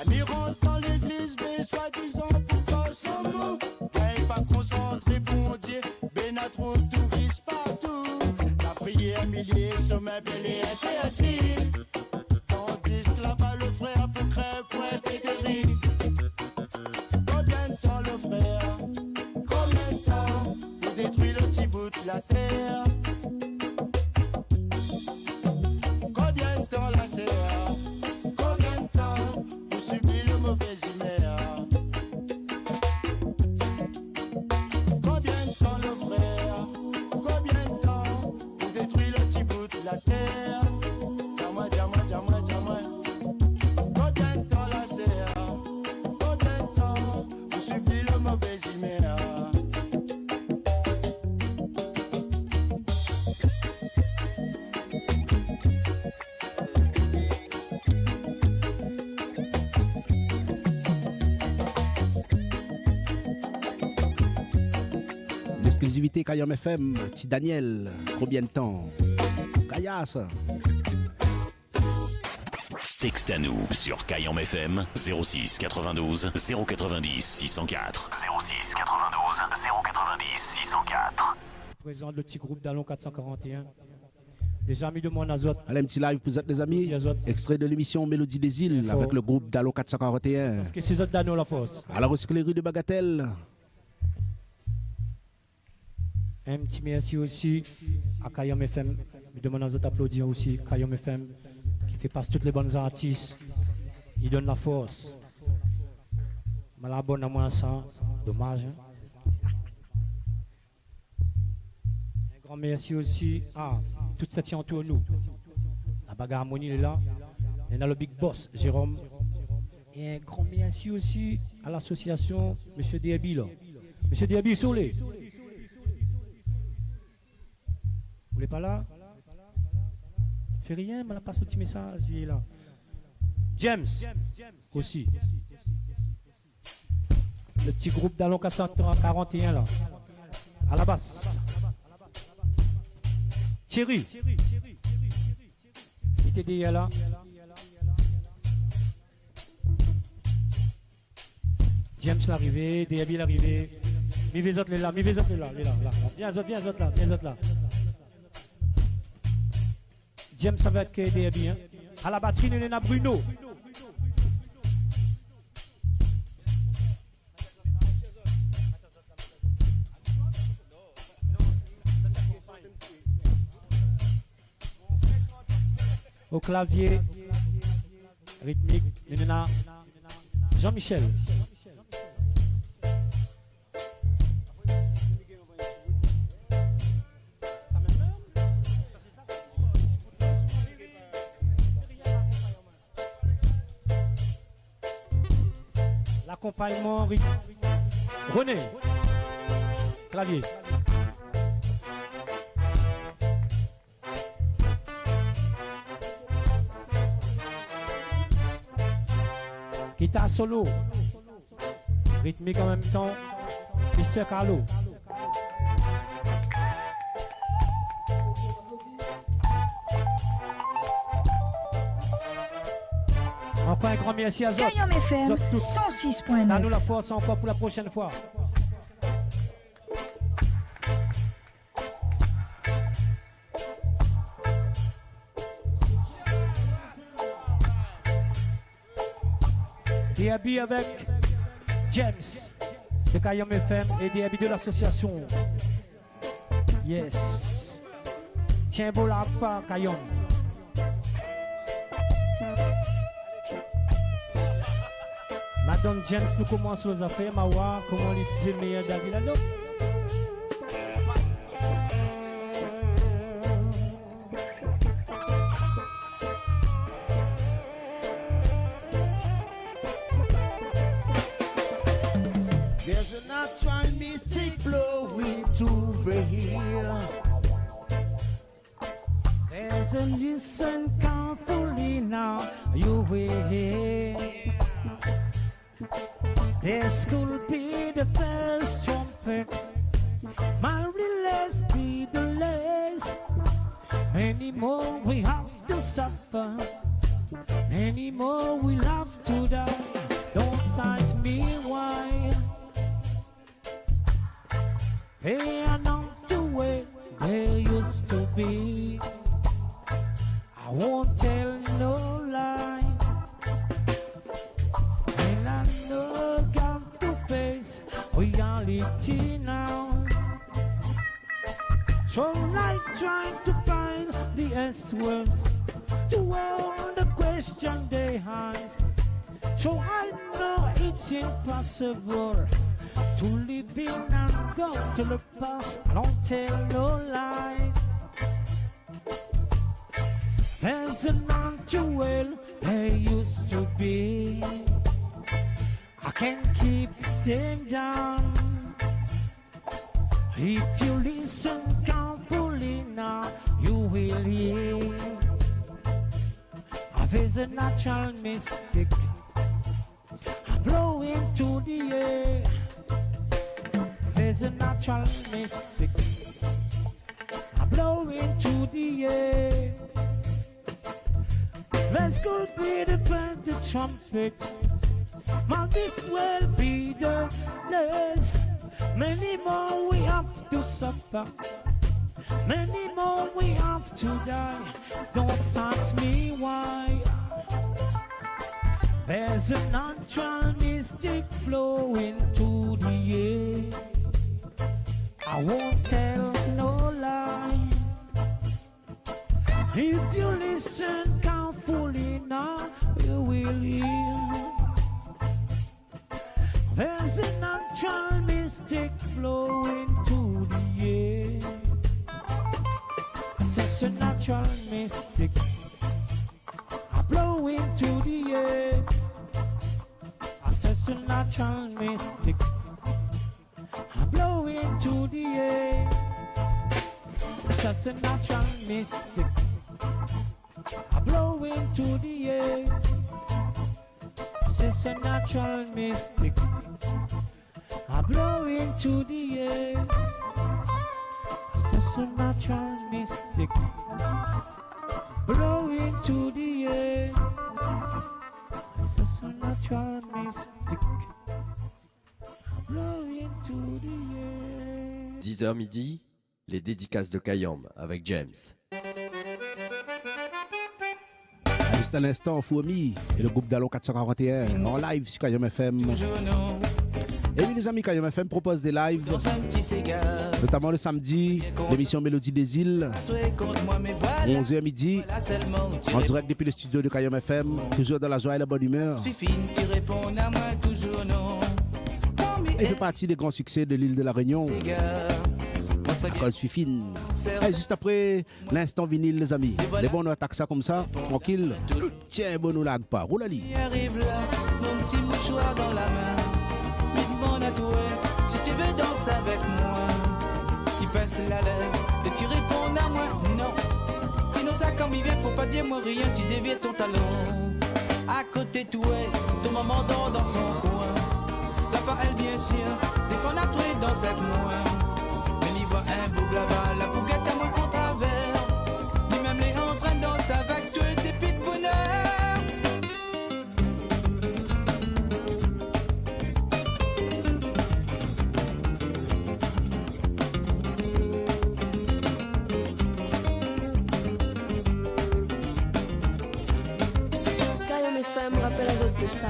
P: Amis rentre dans l'église, mais soi-disant pour faire son mot. Gagne pas concentré, bon Dieu, ben à trop touristes partout. La prière, milliers, sommet, belé, interdit. Tandis que là-bas le frère pour crève, point pédérie. Combien de temps le frère? Combien de temps vous détruisez le petit bout de la terre? Combien de temps la serre? Combien de temps vous subissez le mauvais humeur? Combien de temps le frère? Combien de temps vous détruisez le petit bout de la terre? Dis-moi, dis-moi, dis-moi, dis-moi. Combien de temps la serre? Combien de temps vous subissez le mauvais humeur?
C: L'exclusivité Kayam FM, petit Daniel, combien de temps? Kayas.
B: Texte à nous sur Kayam FM 06 92 090 604. 06 92 090 604.
Q: Présente le petit groupe d'Allons 441. Déjà mis de mon azote.
C: Allez, un petit live pour vous les amis. Extrait de l'émission Mélodie des îles avec le groupe d'Allons 441.
Q: Parce que c'est autres d'Allons la force.
C: À la recyclerie de Bagatelle.
Q: Un petit merci aussi à Kayam FM. Je demande aux autres d'applaudir aussi. Kayam FM qui fait passer toutes les bonnes artistes. Il donne la force. Mais la bonne à moi ça, dommage. Hein? Un grand merci aussi à toute cette qui entoure nous. La bagarre harmonie est là. Il y a le big boss Jérôme. Et un grand merci aussi à l'association Monsieur Diaby là. Monsieur Diaby Solé. Vous n'êtes pas là? Fait rien, mais on a pas ce petit message, il est là. James, aussi. Le petit groupe d'Allons 441 là. À la basse. Thierry. Il était déjà là. James l'arrivée, DAB l'arrivée. Mivez autres là, mivez autres là, là. Viens autres là, viens autres là. James avec DAB, hein. À la batterie, nous avons Bruno. Au clavier rythmique, nous avons Jean-Michel. L'accompagnement rythmique. René, clavier. Guitare solo, rythmique en même temps, Mr. Carlo. Encore un grand merci à Zot.
E: Kayam FM 106.9.
Q: Donne-nous la force encore pour la prochaine fois. DRB avec James de Kayam FM et DRB de l'association. Yes. Tiens, bon la part, Kayam. Madame James, nous commençons les affaires. Mawa, comment les dit meilleur David là.
I: There's a natural mystic flowing over here.
Q: There's a listen carefully now, you will hear. This could be the first trumpet. My release be the last. Many more we have to suffer. Many more we'll have to die. Don't ask me why. They are not the way they used to be. I won't tell no lie. And I know got to face reality now. So I try to find the answers to all the questions they ask. So I know it's impossible to live in and go to the past. I don't tell no lie. There's a non-jewel they used to be. I can't keep them down. If you listen carefully now, you will hear. There's a natural mystic blowing to the air. There's a natural mystic blowing to the air. Let's go be the bird, the trumpet. But this will be the last. Many more we have to suffer. Many more we have to die. Don't ask me why. There's a natural mystic flowing to the air. I won't tell no lie. If you listen carefully now, you will hear. There's a natural mystic flowing to the air. I said a natural mystic blowing to the air. I said a natural mystic blowing to the air. I said a natural mystic blowing to the air. It's a natural mystic blowing to the air. It's a natural mystic blowing to the air. It's a natural mystic blowing to the air.
K: 10h midi, les dédicaces de Kayam avec James.
C: Juste à l'instant, Fourmi et le groupe d'Alon 441 en live sur Kayam FM. Et oui, les amis, Kayam FM propose des lives, notamment le samedi, l'émission Mélodie des îles, 11h midi, en direct depuis le studio de Kayam FM, toujours dans la joie et la bonne humeur. Et il fait partie des grands succès de l'île de la Réunion. À cause Fifine. Et juste après l'instant vinyle, les amis. Les bons nous attaquent ça comme ça, tranquille. Tiens, bon nous lag pas. Roulali.
R: Arrive là, mon petit mouchoir dans la main. Mon adoué, si tu veux danser avec moi, tu passes la lèvre et tu réponds à moi non. Sinon ça quand il vient, faut pas dire moi rien, tu dévies ton talon. À côté de toi, ton maman dort dans son coin. Là pas elle bien sûr, des fois on a trouvé dans cette moine. Un bout là-bas, la pouguette à moi en travers. Lui-même les en train de danser avec toi depuis de bonheur.
H: Kayam FM rappelle les autres de ça.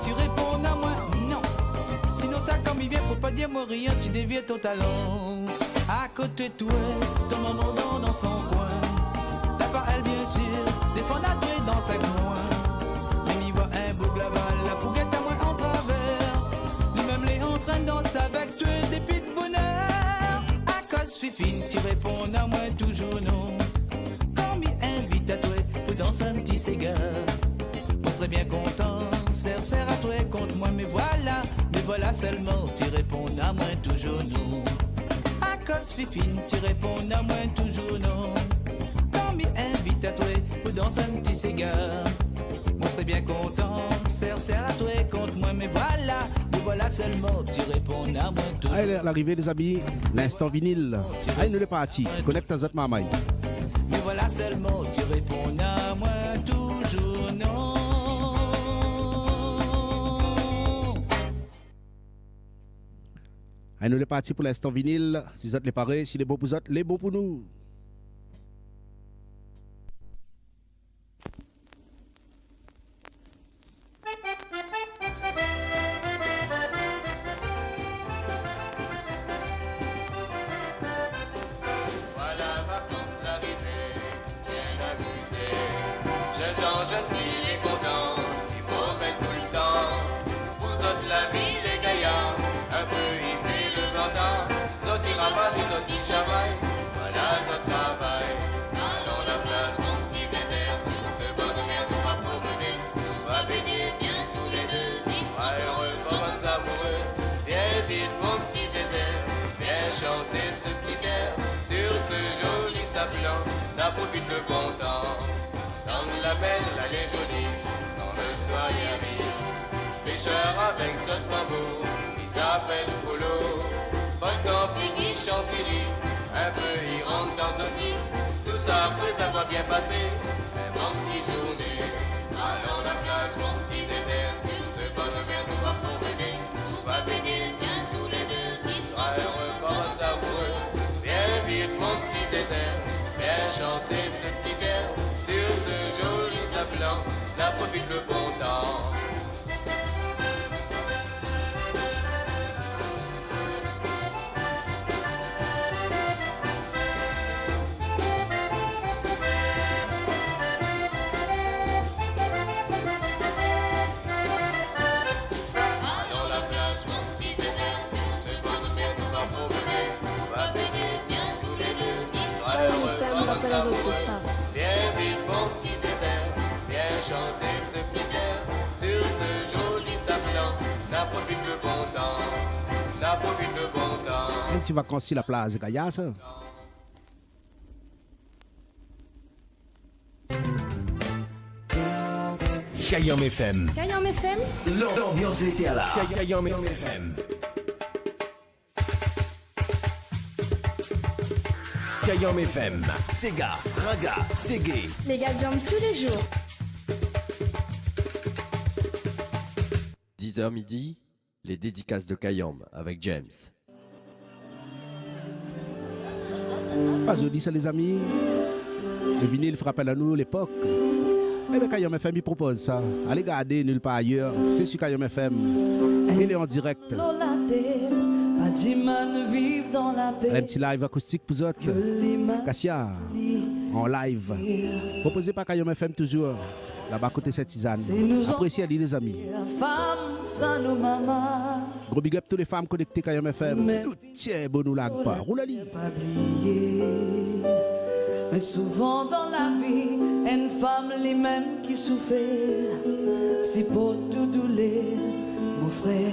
R: tu réponds à moi non. Sinon ça comme il vient, faut pas dire moi rien, tu dévies ton talent. À côté de toi, ton maman dans son coin. T'as pas elle bien sûr, défendre à toi dans sa coin. Mais il voit un beau global, la pouguette à moi en travers. Lui-même les entraîne danser avec toi depuis de bonheur. À cause fifine, tu réponds à moi toujours non. Quand m'y invite à toi pour danser un petit cigare, on serait bien content, serre à toi contre moi. Mais voilà seulement, tu réponds à moi toujours non. À cause fifine, tu réponds à moi toujours non. Quand m'y invite à toi pour danser un petit cigare, on serait bien content, serre à toi contre moi. Mais voilà seulement, tu réponds à moi toujours.
C: Allez, l'arrivée des amis, l'instant vinyle. Allez, nous les partis. Connecte à votre maman.
R: Mais voilà seulement, tu réponds à moi toujours non.
C: Allez, nous les partis pour l'instant vinyle. Si vous êtes les parés, si les beaux pour vous, les beaux pour nous.
S: La profite le bon temps. Dans la belle, la est jolie. Dans le soir, il arrive. Pêcheur avec son flambeau. Il s'appêche pour l'eau. Bon temps fini, chantilly. Un peu, il rentre dans un lit. Tout ça après avoir bien passé. Un bon petit journée. Allons la plage, mon petit désert. Sur ce bonne mer, nous va promener. Nous va baigner bien tous les deux. Il sera heureux, comme amoureux. Viens vite, mon petit désert. Viens chanter ce petit air sur ce joli sable blanc, la profite le bon temps. Allons la plage, mon petit désert, sur ce bonne mer nous va promener, nous va baigner bien tous les deux. Viens vite mon petit désert, viens chanter ce petit air sur ce joli sable blanc, n'a profite le bon temps, n'a profite le bon temps.
C: Un petit vacances sur la plage, Gaïa, ça.
F: Kayam FM.
H: Kayam FM.
F: L'ambiance était à la Kayam FM. Kayam FM, Sega, Raga, Ségué.
H: Les gars jambent tous les jours.
K: 10h midi, les dédicaces de Kayam avec James.
C: Pas joli ça les amis. Le vinyle frappe à nous l'époque. Eh bien Kayam FM il propose ça. Allez garder nulle part ailleurs. C'est sur Kayam FM. Il est en direct. Un petit live acoustique pour vous autres. Cassia, en live. Proposé par Kayam FM toujours. Là-bas, côté cette tisane. Appréciez à les amis. Gros big up toutes les femmes connectées Kayam FM. Tiens, bon nous lag pas. Roulali.
T: Mais souvent dans la vie, une femme les mêmes qui souffre. C'est pour tout douleur, mon frère.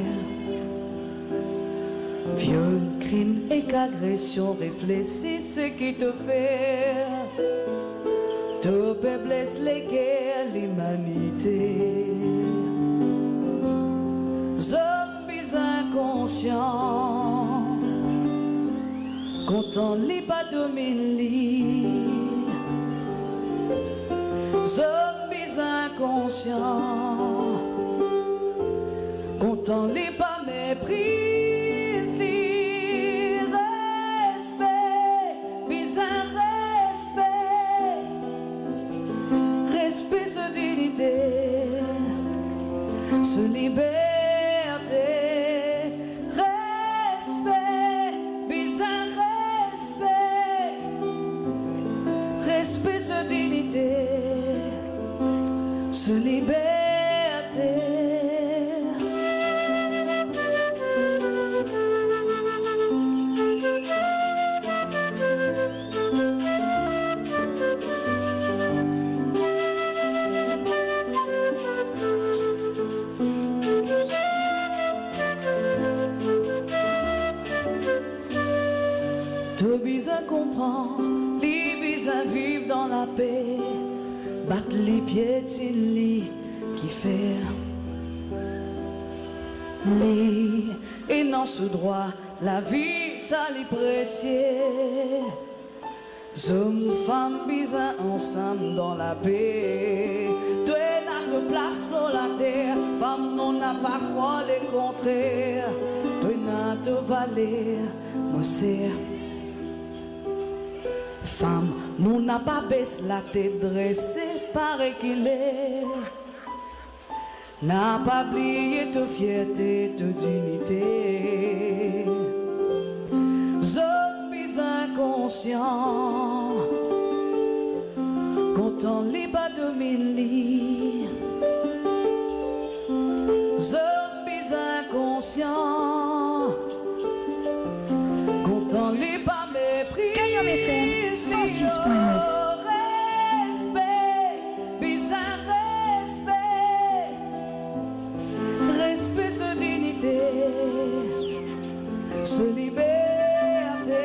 T: Viol, crime et qu'agression, réfléchis ce qui te fait. Te blesse les guerres, l'humanité. Zombies inconscients, content les pas domine. Zombies inconscients, content les pas mépris. Ce lit liberté, respect, bizarre respect, respect, ce dignité, ce liberté. Bizarre comprend, les bizarres vivent dans la paix, battent les pieds de lit qui fait lit et non ce droit, la vie ça les précier. Hommes, femmes, bizarres ensemble dans la paix. Toi n'a de place sur la terre, femme non n'a pas quoi les contraires. Toi n'a de valer, moi c'est. Femme, nous n'a pas baissé la tête dressée, paraît qu'il est. N'a pas oublié ta fierté, ta dignité. Zombies inconscients, content les bas de mille. Zombies inconscients, content les bas mépris.
E: Kayom FM 106.9.
T: Respect, bizarre respect, respect, ce dignité, ce liberté,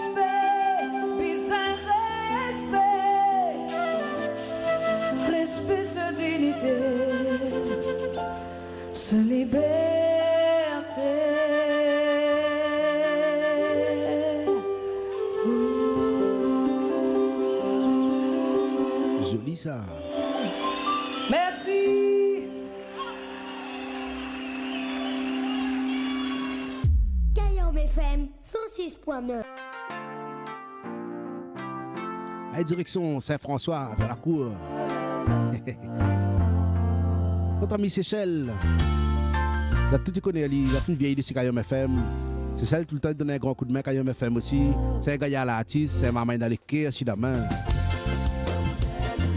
T: respect, bizarre respect, respect, ce dignité, ce liberté.
C: Joli ça.
T: Merci.
U: Kayom FM 106.9.
C: Allez, direction Saint-François, dans la cour. Notre ami Seychelles. Ça tout tu connais, il a fait une vieille de Kayom FM. Seychelles tout le temps il donne un grand coup de main Kayom FM aussi. C'est un gars à l'artiste, c'est un maman dans les quais, sur la main.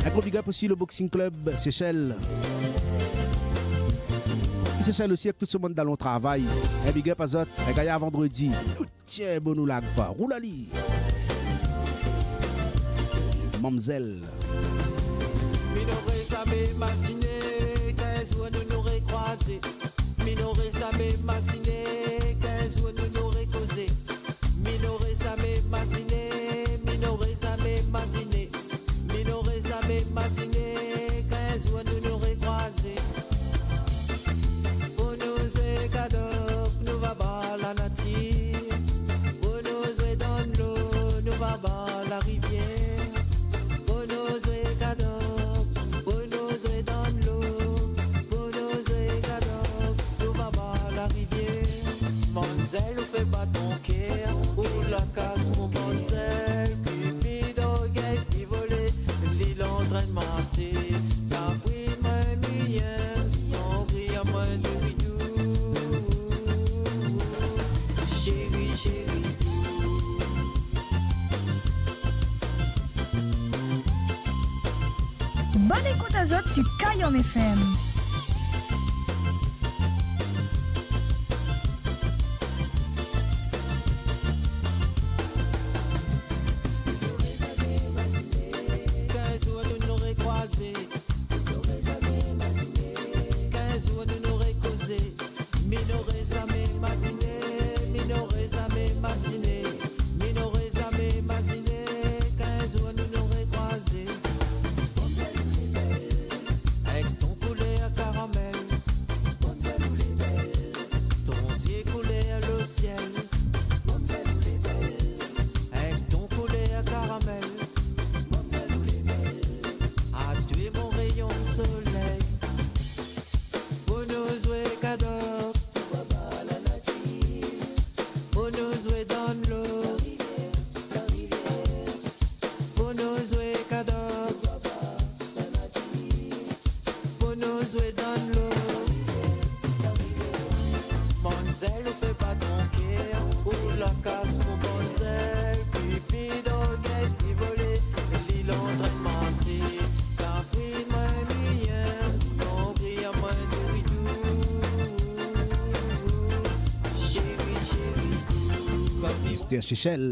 C: Un gros big up aussi le Boxing Club Seychelles. Seychelles aussi avec tout ce monde dans le travail. Un big up à Zot, un gars à vendredi. Tiens, bon nous lag pas. Roulali. Mamzelle.
P: Minoré jamais imaginé qu'un jour nous n'aurait croisé. Minoré jamais imaginé qu'un jour nous n'aurait causé. Minoré jamais imaginé, minoré jamais imaginé. Minoré jamais imaginé qu'un jour nous n'aurait croisé. Pour nous c'est cadeau, nous va bas la nature. Pour nous c'est dans l'eau, nous va bas la rivière. Pour nous c'est cadeau, pour nous c'est dans l'eau. Pour nous c'est cadeau, nous va bas la rivière. Manzel fait pas ton cœur, ou la casse mon manzel. Cupido gay qui volait, l'île en train de masser. T'as pris ma mienne, t'en pris à moi du bidou. Chérie, chérie.
E: Bonne écoute à Zot sur Kayom FM.
P: Qu'un jour nous n'aurait croisé. Qu'un jour nous n'aurait causé. Mais n'aurait jamais imaginé. Mais n'aurait jamais imaginé. Mais n'aurait jamais imaginé. Qu'un jour nous n'aurait croisé. Avec ton poulet
R: prendre l'eau. Monzel, ou fait pas tronquer, ou la casse pour Monzel, pipi d'orgueil, qui volait, et l'île entraînement si, la fruit de ma lumière, non brille à moi souris doux. Chérie, chérie,
C: C'était Chichel.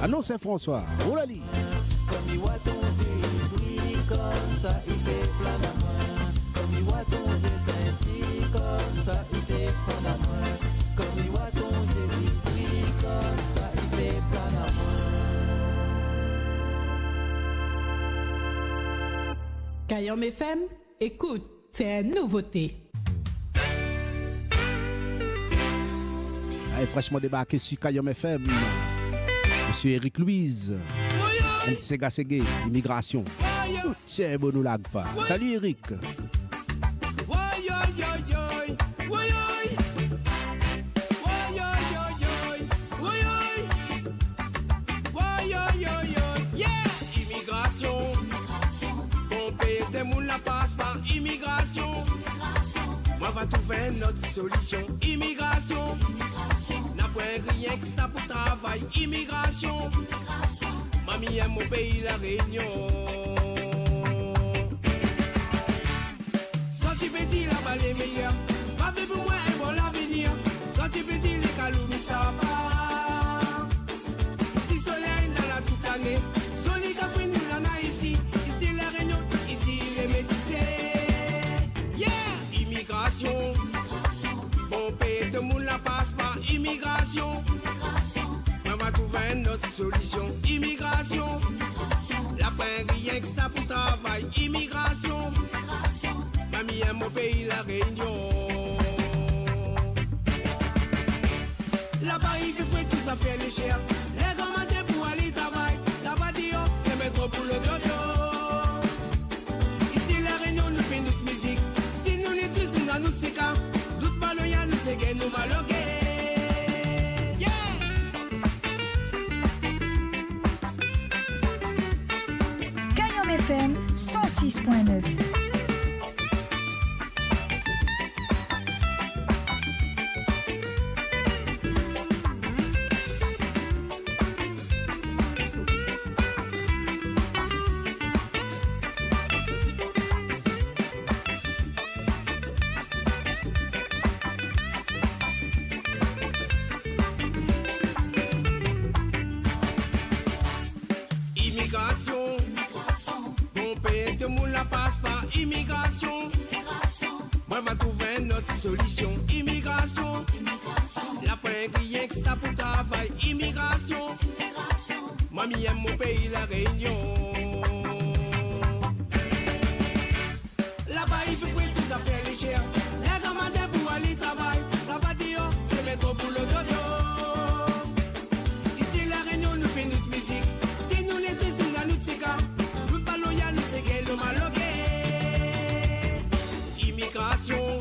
C: Ah non, c'est François. Oh là là.
R: comme il voit ton yeux, brille comme ça, il fait plein d'amour. Comme il voit ton yeux scintille, comme ça, il fait plein d'amour. Comme il voit ton yeux, il brille comme ça, il fait plein d'amour.
D: Kayom FM, écoute, c'est une nouveauté.
C: Allez, fraîchement débarqué sur Kayom FM. Monsieur Eric Louise. Sega Segé, immigration. C'est bon, nous lag pas. Salut Eric.
V: Immigration, bon pays des moules la passe par immigration. Moi va trouver notre solution. Immigration, n'a pas rien que ça pour travail. Immigration, mamie aime mon pays la Réunion. Sorti petit là-bas les meilleurs, pas fait pour moi et pour l'avenir. Sorti petit les caloumis ça part. Ici soleil dans la toute l'année. Soli Café nous l'en a ici. Ici la Réunion, ici les métissés. Yeah! Immigration, bon pays de monde la passe par immigration. On va trouver notre solution. Immigration, la peine rien que ça pour travail. Immigration, mamie aime mon pays la Réunion. Là-bas il fait frais, tout ça fait les chers. Les commandes pour aller travailler. Là-bas dehors, c'est mettre pour le dodo. Ici la Réunion nous fait notre musique. Si nous les tristes, nous avons notre séquence. Doute pas le y'a, nous c'est que nous maloguer.
E: Kayom FM 106.9.
V: Immigration, bon pays de monde la passe par immigration. Moi va trouver notre solution. Immigration, la peine rien que ça pour travail. Immigration, mamie aime mon pays la Réunion. Là-bas il fait près tout ça fait les chers. Les commandes pour aller travailler. Là-bas dehors, c'est mettre pour le dodo. Ici la Réunion nous fait notre musique. Si nous les tristes, nous avons notre séquence. Nous pas loyal, nous c'est que nous maloguer. Immigration,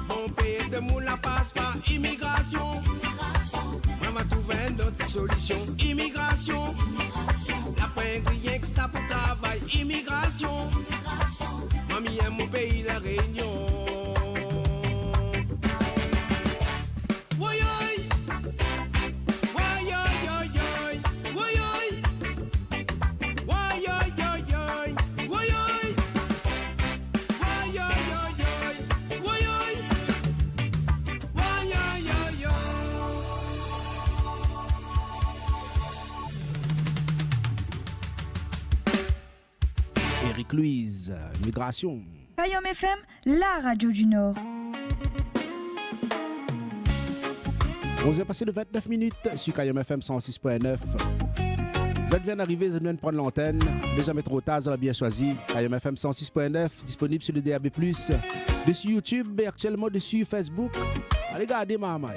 V: bon pays de monde la passe par immigration. Moi va trouver notre solution. Immigration, la peine rien que ça pour travail. Immigration, mamie aime mon pays la Réunion.
C: Eric Louise, immigration.
E: Kayom FM, la radio du Nord.
C: On s'est passé de 29 minutes sur Kayom FM 106.9. Vous êtes bien d'arriver, vous venez de prendre l'antenne. Déjà mais trop tard, vous avez bien choisi. Kayom FM 106.9, disponible sur le DAB+, dessus YouTube et actuellement dessus Facebook. Allez, regardez maman.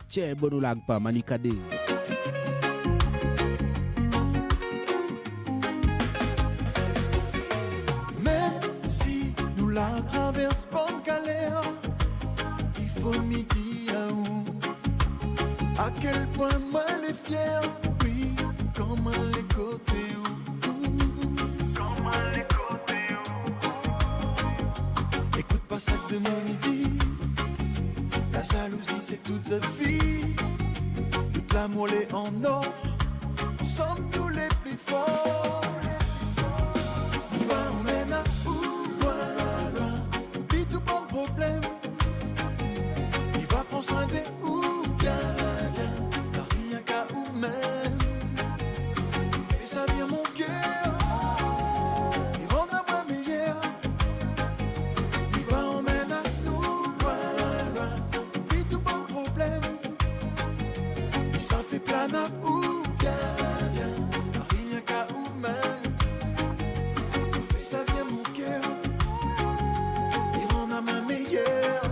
C: Tiens, bon nous lag pas, manicadé.
G: Même si nous la traversons pas de galère, il faut midi à où. À quel point moi les fier, oui, comment les côtés où. Comment les côtés où.
A: pas ça que de mon idée. La jalousie c'est toute cette vie. Toute l'amour est en or. Sommes-nous les plus forts? On va emmèner à où? Loin, loin. Oublie tout bon problème. Il va prendre soin des ou bien, bien. N'a rien qu'à ou même. Fais ça vient mon cœur. Il rend à moi meilleur. Il va emmèner à nous. Loin, loin. Oublie tout bon problème. Et ça fait plein à ou. Ça vient mon cœur, il rend à ma meilleure.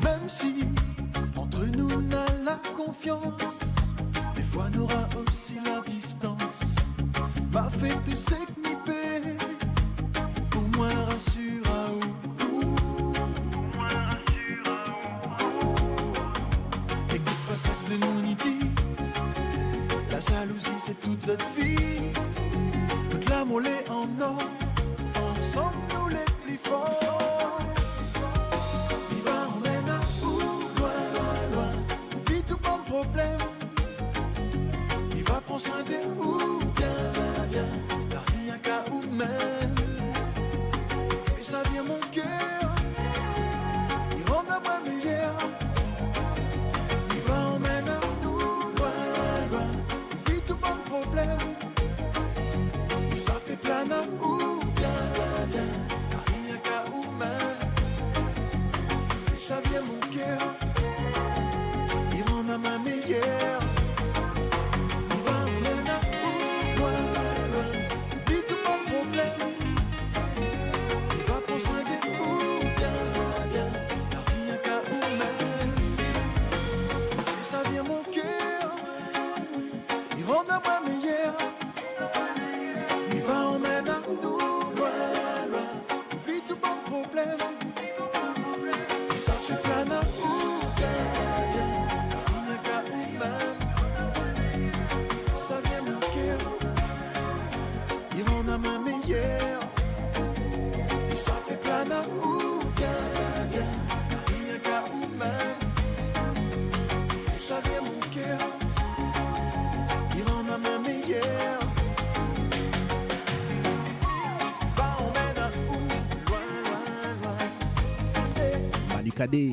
A: Même si entre nous on a la confiance, des fois on aura aussi la distance. M'a fait tout s'équiper. Moi rassure à où. Écoute pas ça que de nous ni dit. La jalousie c'est toute cette vie. Toute l'amour est en or. Ensemble nous les plus forts. Il va emmèner à où? Loin, loin, loin. Oublie tout bon problème. Il va prendre soin des ou. Bien, bien. N'a rien qu'à ou même. Ça vient mon cœur, il rend à moi meilleur. Il va emmèner à nous, loin, loin. Oublie tout bon problème. Et ça fait plein à ou, bien, bien. Rien qu'à ou même. Fais ça vient mon cœur, il rend à ma meilleure. Il va emmèner à nous, loin, loin. Oublie tout bon problème. Prends soin des ou bien, bien. N'a rien qu'à ou même. Fais ça vient mon cœur. Il rend à moi meilleur. Il va emmèner à nous, loin, loin. Oublie tout bon problème. Et ça fait plein à ou bien, bien. N'a rien qu'à ou même. Fais ça vient mon cœur. Il rend à moi meilleur. Et ça fait plein à ou bien, bien. Rien qu'à ou même. Fais ça vient mon cœur. Il rend à ma meilleure. Va emmèner à où? Loin, loin, loin. Hey.
C: Manu Kadé.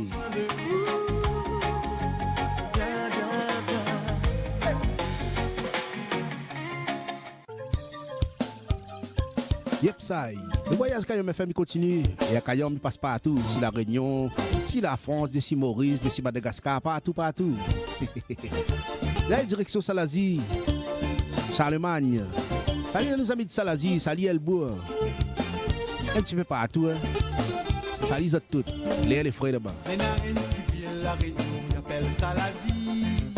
C: Yep, ça y est. Le voyage Kayom FM continue. Et à Kayom, il passe partout. Si la Réunion, si la France, d'ici Maurice, d'ici Madagascar, partout, partout. Là, direction Salazie, Charlemagne. Salut nos amis de Salazie, salut Elbourg. Un petit peu partout. Hein. Salut les autres tous. Les frères là-bas.
V: Maintenant, un petit vieux la Réunion, il appelle Salazie.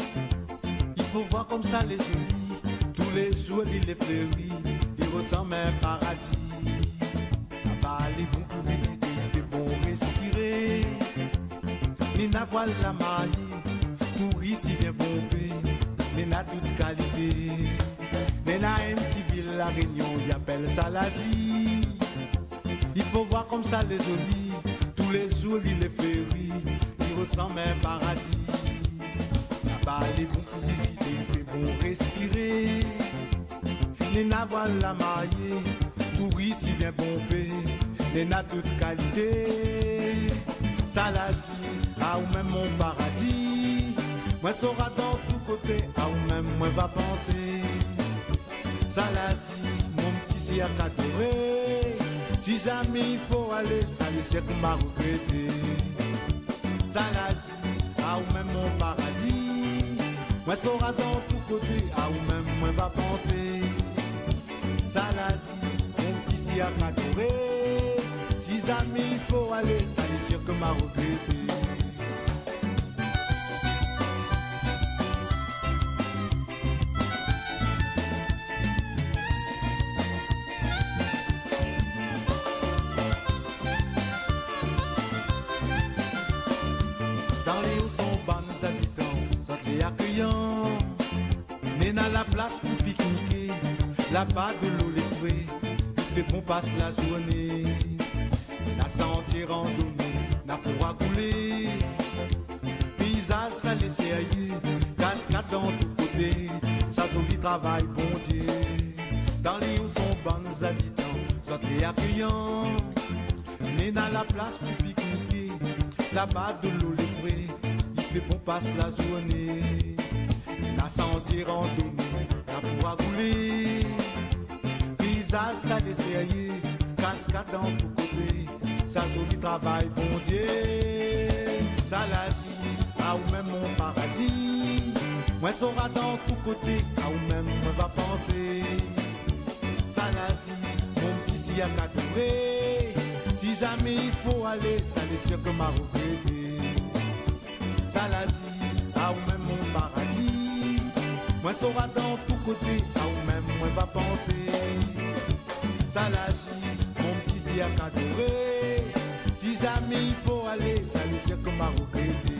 V: Il faut voir comme ça les jolis. Tous les jours, il les fleurit. Il ressemble à un paradis. Là-bas, les bons pour visiter, il fait bon respirer. Nina voile la maille, pour ici vient bomber. Nina toute qualité. Nina un petit ville la Réunion, il appelle Salazie. Il faut voir comme ça les jolis. Tous les jours, il est fleuri. Il ressemble à un paradis. Là-bas, les bons pour visiter, il fait bon respirer. Nena voile la maille, pour ici vient bomber. Nena toute qualité. Salazie, à ou même mon paradis. Moi sera dans tous côtés, à ou même moi va penser. Salazie, mon petit cirque adoré. Si jamais il faut aller, ça le cirque m'a regretté. Salazie, à ou même mon paradis. Moi sera dans tous côtés, à ou même moi va penser. Salazie, mon petit cirque adoré. Si jamais il faut aller, ça le cirque m'a regretté.
A: la place pour pique-niquer, là-bas de l'eau les fouets, fait qu'on passe la journée. La santé randonnée, n'a pourra couler. Paysage, ça laisse ailleurs, cascade dans tous côtés, ça joli travail, bon Dieu. Dans les hauts sont bons habitants, soit très accueillants. Mais dans la place pour pique-niquer, là-bas de l'eau les fouets, il fait qu'on passe la journée. La santé randonnée, n'a pourra couler. Paysage, ça laisse ailleurs, cascade dans tous côtés, ça joli travail, bon Dieu. Ça la dit, à où même mon paradis. Moi sera dans tous côtés, à où même on va penser. Ça la dit, mon petit si à catourer. Si jamais il faut aller, ça n'est sûr que m'a regretté. Ça la dit, à où même mon paradis. Moi sera dans tous côtés, à où même on va penser. Ça la dit, mon petit si à catourer. Si jamais il faut aller, ça n'est sûr que m'a regretté.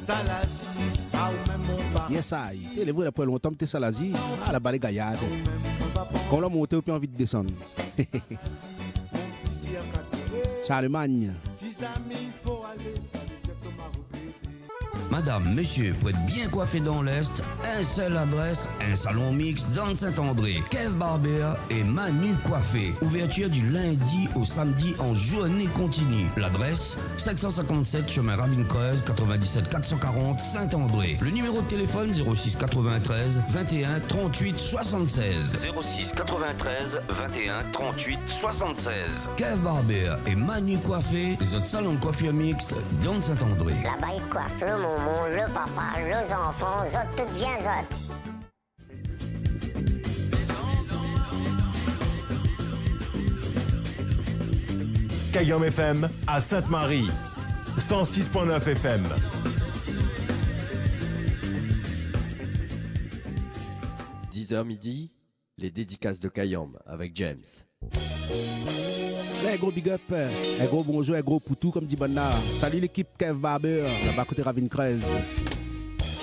A: Ça la dit, à où même mon paradis.
C: Yes, I. Et les voix pour longtemps, t'es Salazi. Ah, la balle gaillade. Quand on monte, on peut envie de descendre. Charlemagne.
J: Madame, monsieur, pour être bien coiffé dans l'Est, un seul adresse, un salon mixte dans Saint-André. Kev Barber et Manu Coiffé. Ouverture du lundi au samedi en journée continue. L'adresse, 757 chemin Ravine-Creuse, 97 440 Saint-André. Le numéro de téléphone, 06 93 21 38 76. 06 93 21 38 76. Kev Barber et Manu Coiffé, les autres salons de coiffure mixte dans Saint-André.
M: Là-bas, il coiffe le moment, le papa, les enfants, zot, tout bien zot.
F: Kayom FM à Sainte-Marie, 106.9 FM.
K: « 10h midi, les dédicaces de Kayom avec James.
C: Là, un gros big up, un gros bonjour, un gros poutou, comme dit Bonna. Salut l'équipe Kev Barber, là-bas côté Ravine-Creuse.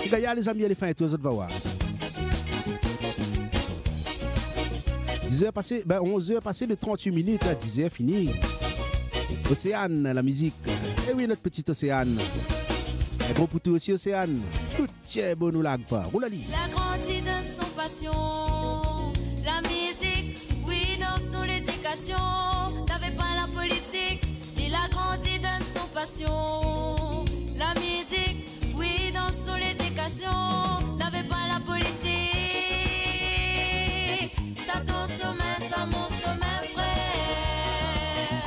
C: Et gars, les amis, les fins et tous les autres, va voir. 10h passé, 11h passé de 38 minutes, 10h fini. Océane, la musique. Et oui, notre petite Océane. Un gros poutou aussi, Océane. Tout est bon, nous lag pas. Roulali.
W: Il a grandi dans son passion. La musique, oui, dans son éducation. N'avait pas la politique. Il a grandi dans son passion. La musique, oui, dans son éducation. N'avait pas la politique. Ça ton sommet, ça mon sommet, frère.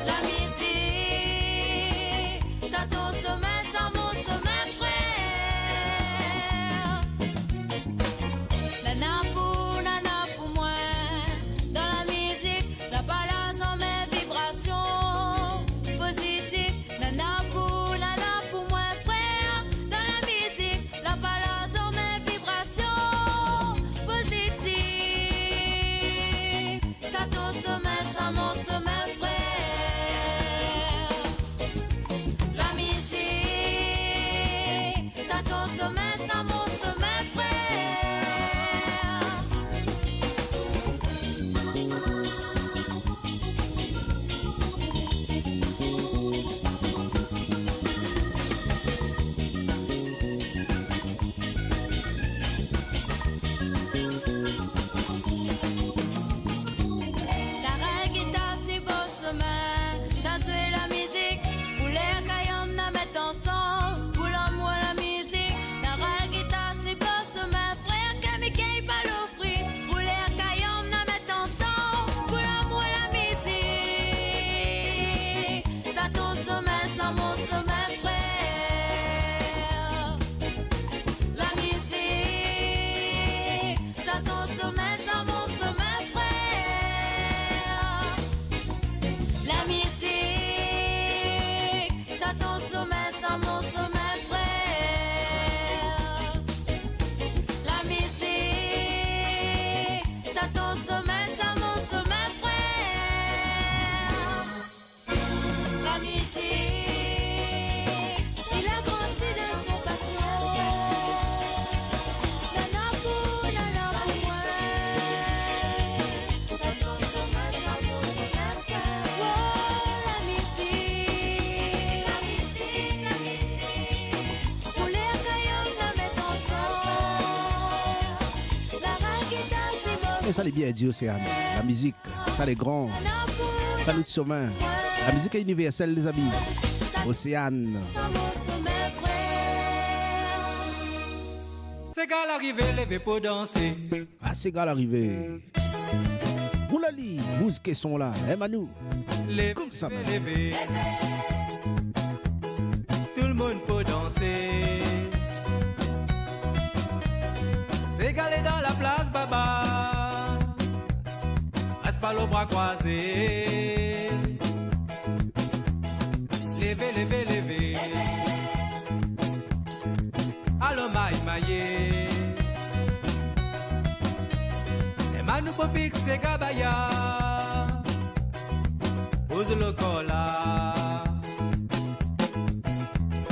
W: La musique, ça ton sommet, ça mon sommet, frère. Nana pour moi. Dans la musique, la balance en mes vibrations positives. Nana pour moi, frère. Dans la musique, la balance en mes vibrations positives. Ça ton sommet, ça mon sommet, frère. La musique, ça ton sommet, ça mon sommet, frère. La guitare, c'est beau sommet. Danser la musique, pour les caillons, la mettre ensemble. Pour l'amour, la musique. La guitare, c'est beau sommet. Frère, Kamikei, pas l'offrir. Pour les caillons, la mettre ensemble. Pour l'amour, la musique. Ça ton sommet, ça mon sommet, frère. La musique. Ça ton sommet, ça mon sommet, frère. La musique, ça ton sommet, ça mon sommet, frère. La musique, ça ton sommet, ça mon sommet, frère. La musique, il a grandi dans son passion.
C: Et ça, les bien dit, Océane. La musique, ça, les grands. Ça, nous sommes. La musique est universelle, les amis. Océane.
R: C'est gars l'arrivée, levé pour danser.
C: Ah, c'est gars l'arrivée. Boulali, musique sont là. Emmanou. Comme ça,
R: levé. Tout le monde peut danser. C'est galé dans la place, baba. Reste pas le bras croisé. Levez, levez, levez. Allô, maï, maïe. Et manou popik, c'est gabaya. Ose le cola.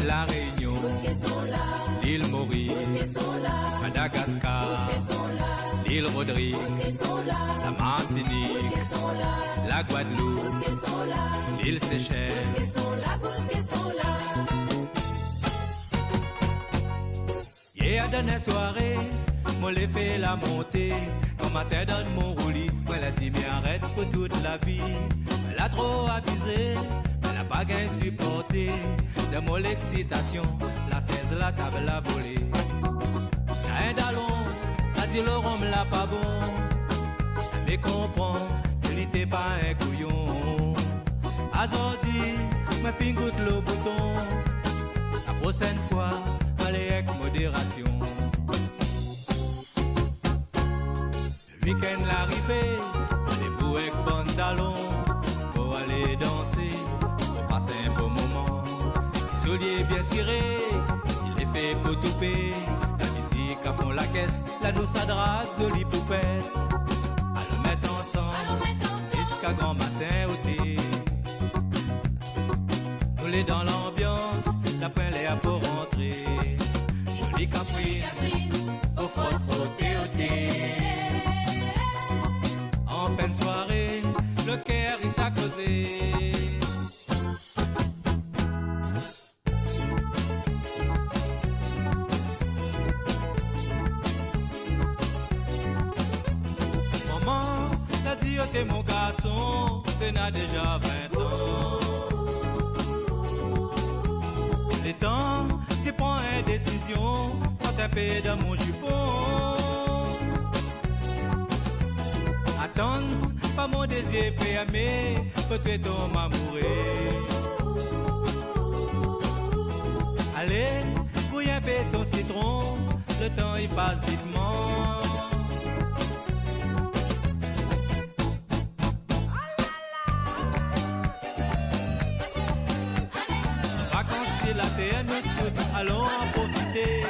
R: La Réunion, l'île Maurice, Madagascar, l'île Rodrigue, la Martinique, la Guadeloupe, l'île Seychelles. Hier dernière soirée, moi l'ai fait la montée. Quand ma tête donne mon roulis, moi elle a dit mais arrête pour toute la vie. Elle a trop abusé. La bague supportée de mon excitation, la 16 la table a volé. La indalon, la dit le rhum l'a pas bon. Mais comprend que n'était pas un couillon. Azordi, ma fille goûte le bouton. La prochaine fois, allez avec modération. Le week-end l'arrivée, rendez-vous avec pantalon pour aller danser. Passer un beau moment, si soulier bien ciré, si les fait pour touper, la musique à fond la caisse, la douce à drague, jolie poupette, à le mettre ensemble, jusqu'à grand matin au thé. Nous les dans l'ambiance, la pointe est à pour rentrer, jolie caprine, au frotter au thé. En fin de soirée, le cœur il s'est causé. T'es mon garçon, t'en as déjà 20 ans. Les temps, c'est prendre une décision, sans taper dans mon jupon. Attends, pas mon désir fermé, peut-être ton m'amourer. Allez, fouille un peu ton citron, le temps il passe vivement. Allons en profiter.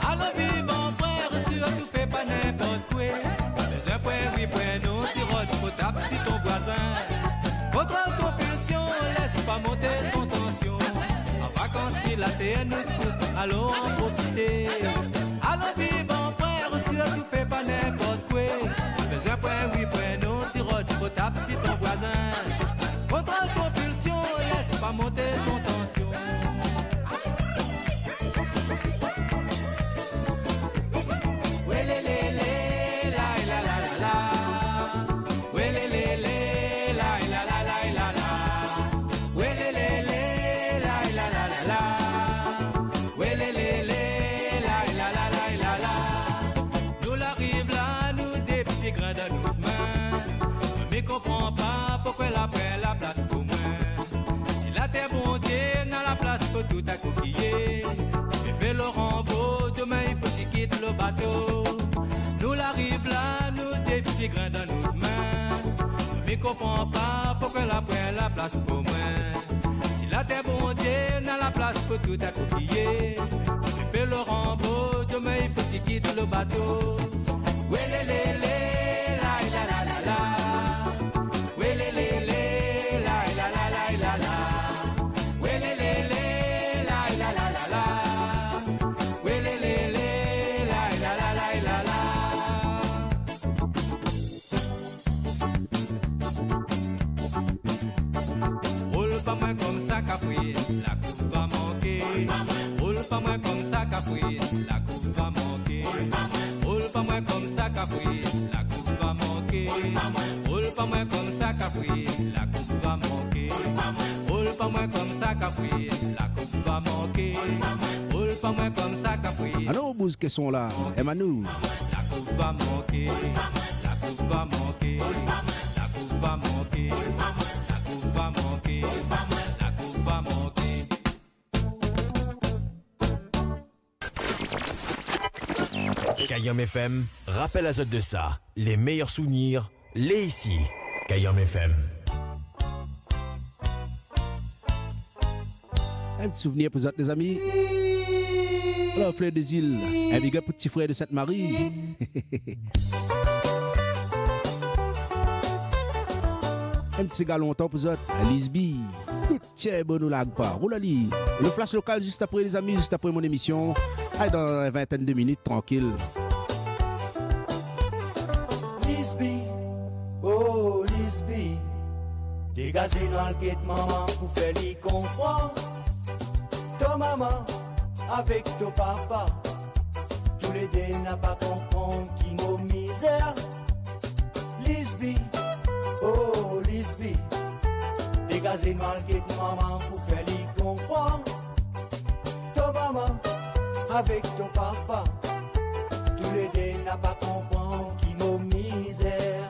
R: Allons vivre frère, surtout fais pas n'importe quoi. Les un point, oui, point, non, si rote, faut taper si ton voisin. Contrôle ton pulsion, laisse pas monter ton tension. En vacances, si la terre nous coûte, allons en profiter. Allons vivre frère, surtout fais pas n'importe quoi. Les un point, oui, point, non, si rote, faut taper si ton voisin. Contrôle ton pulsion, laisse pas monter ton tension. Comprends pas pourquoi la prend la place pour moi. Si la terre bon Dieu n'a la place pour tout à coquiller. Je fais le rambo, demain il faut qu'il quitte le bateau. Nous l'arrive là, nous des petits grains dans nos mains. Je ne comprends pas pourquoi la prend la place pour moi. Si la terre bon Dieu n'a la place pour tout à coquiller. Je fais le rambo, demain il faut qu'il quitte le bateau. Ouais, la la la la la. La coupe va manquer. Roule pas moins comme ça, Cafouine. La coupe va manquer. Roule pas moins comme ça, Cafouine. La coupe va va manquer. Roule pas moins comme ça Capri, la coupe va manquer. Roule pas moins comme ça Capri, la coupe va manquer. Roule pas moins comme ça Capri.
C: Ah non, bouse qui sont là, Emmanuel.
R: La coupe va manquer, la coupe va manquer, la coupe va manquer, la coupe va manquer, la coupe va manquer.
F: Kayam FM, rappelle à Zot de ça. Les meilleurs souvenirs, les ici. Kayam FM.
C: Un petit souvenir pour vous autres, les amis. Alors, Fleur des Îles, un big up pour petit frère de Sainte-Marie. Un petit cigare longtemps pour vous autres, Lisby. Tiens, bon, nous lag pas. Roulali. Le flash local juste après, les amis, juste après mon émission. Allez, dans une vingtaine de minutes, tranquille.
P: Lisby, oh Lisby, dégagé dans le guet maman pour faire les comprendre. Ton maman avec ton papa, tous les deux n'a pas comprendre qui nos misères. Lisby, oh Lisby, dégagé dans le guet maman pour faire les comprendre. Ton maman avec ton papa, tous les deux n'a pas comprendre qui nos misères.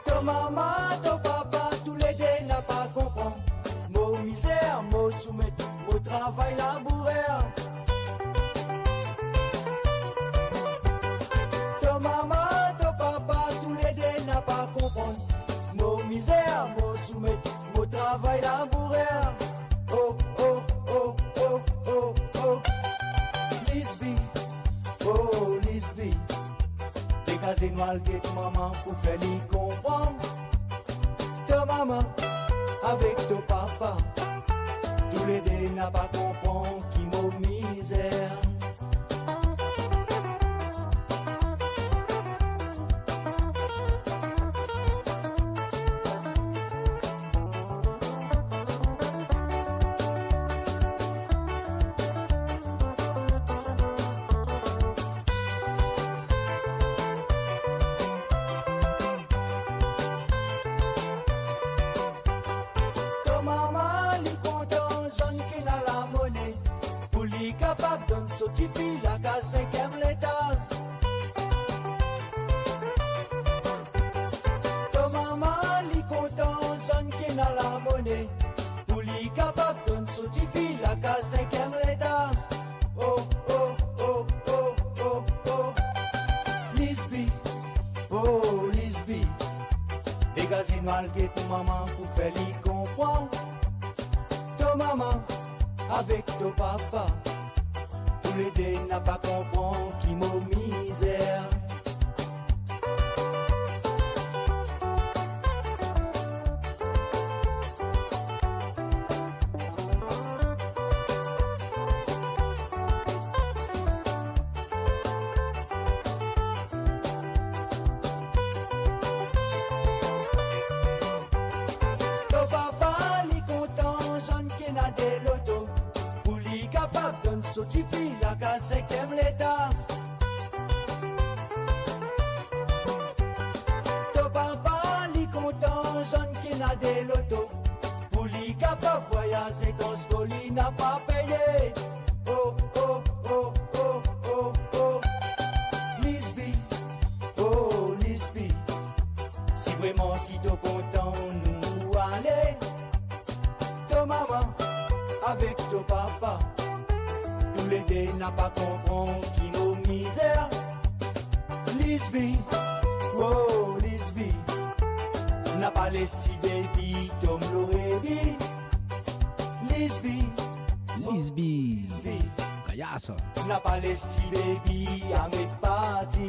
P: Ton maman, ton papa, tous les deux n'a pas comprendre nos misères, nos soumettre au travail laboureur. Ton maman, ton papa, tous les deux n'a pas comprendre nos misères, nos soumettre au travail laboureur. Oh, oh, oh, oh, oh, oh. Lisby, oh Lisby, dégagez noir le guet maman pour faire les comprendre. Ta maman avec ton papa, tous les deux n'a pas comprendre qui nos misères. Maman pour faire les comprendre. Ton maman avec ton papa, tous les deux n'a pas comprendre qui nos misères. N'a pas l'esti baby à mes parties.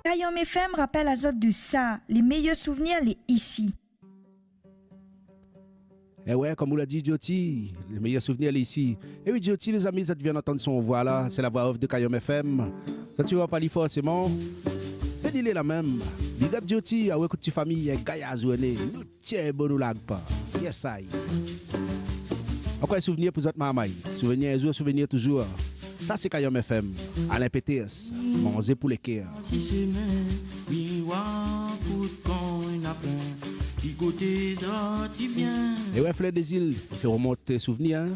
E: Kayam FM rappelle à Zot de ça. Les meilleurs souvenirs, les ici.
C: Eh ouais, comme vous l'a dit Joti, les meilleurs souvenirs, les ici. Et oui, Joti, les amis, ça vient d'entendre son voix là. C'est la voix off de Kayam FM. Ça tu vas pas lui forcément. Et il est la même. Big up Joti, à écoute ta famille, Gaïa Zouene. Nous tiens bon nous lag pas. Yes I. Encore un souvenir pour votre maman. Souvenir un jour, souvenir toujours. Ça c'est Kayom FM. Alain PTS. Manger pour les cœurs. Et ouais, Fleur des îles, tu remontes tes souvenirs, hein?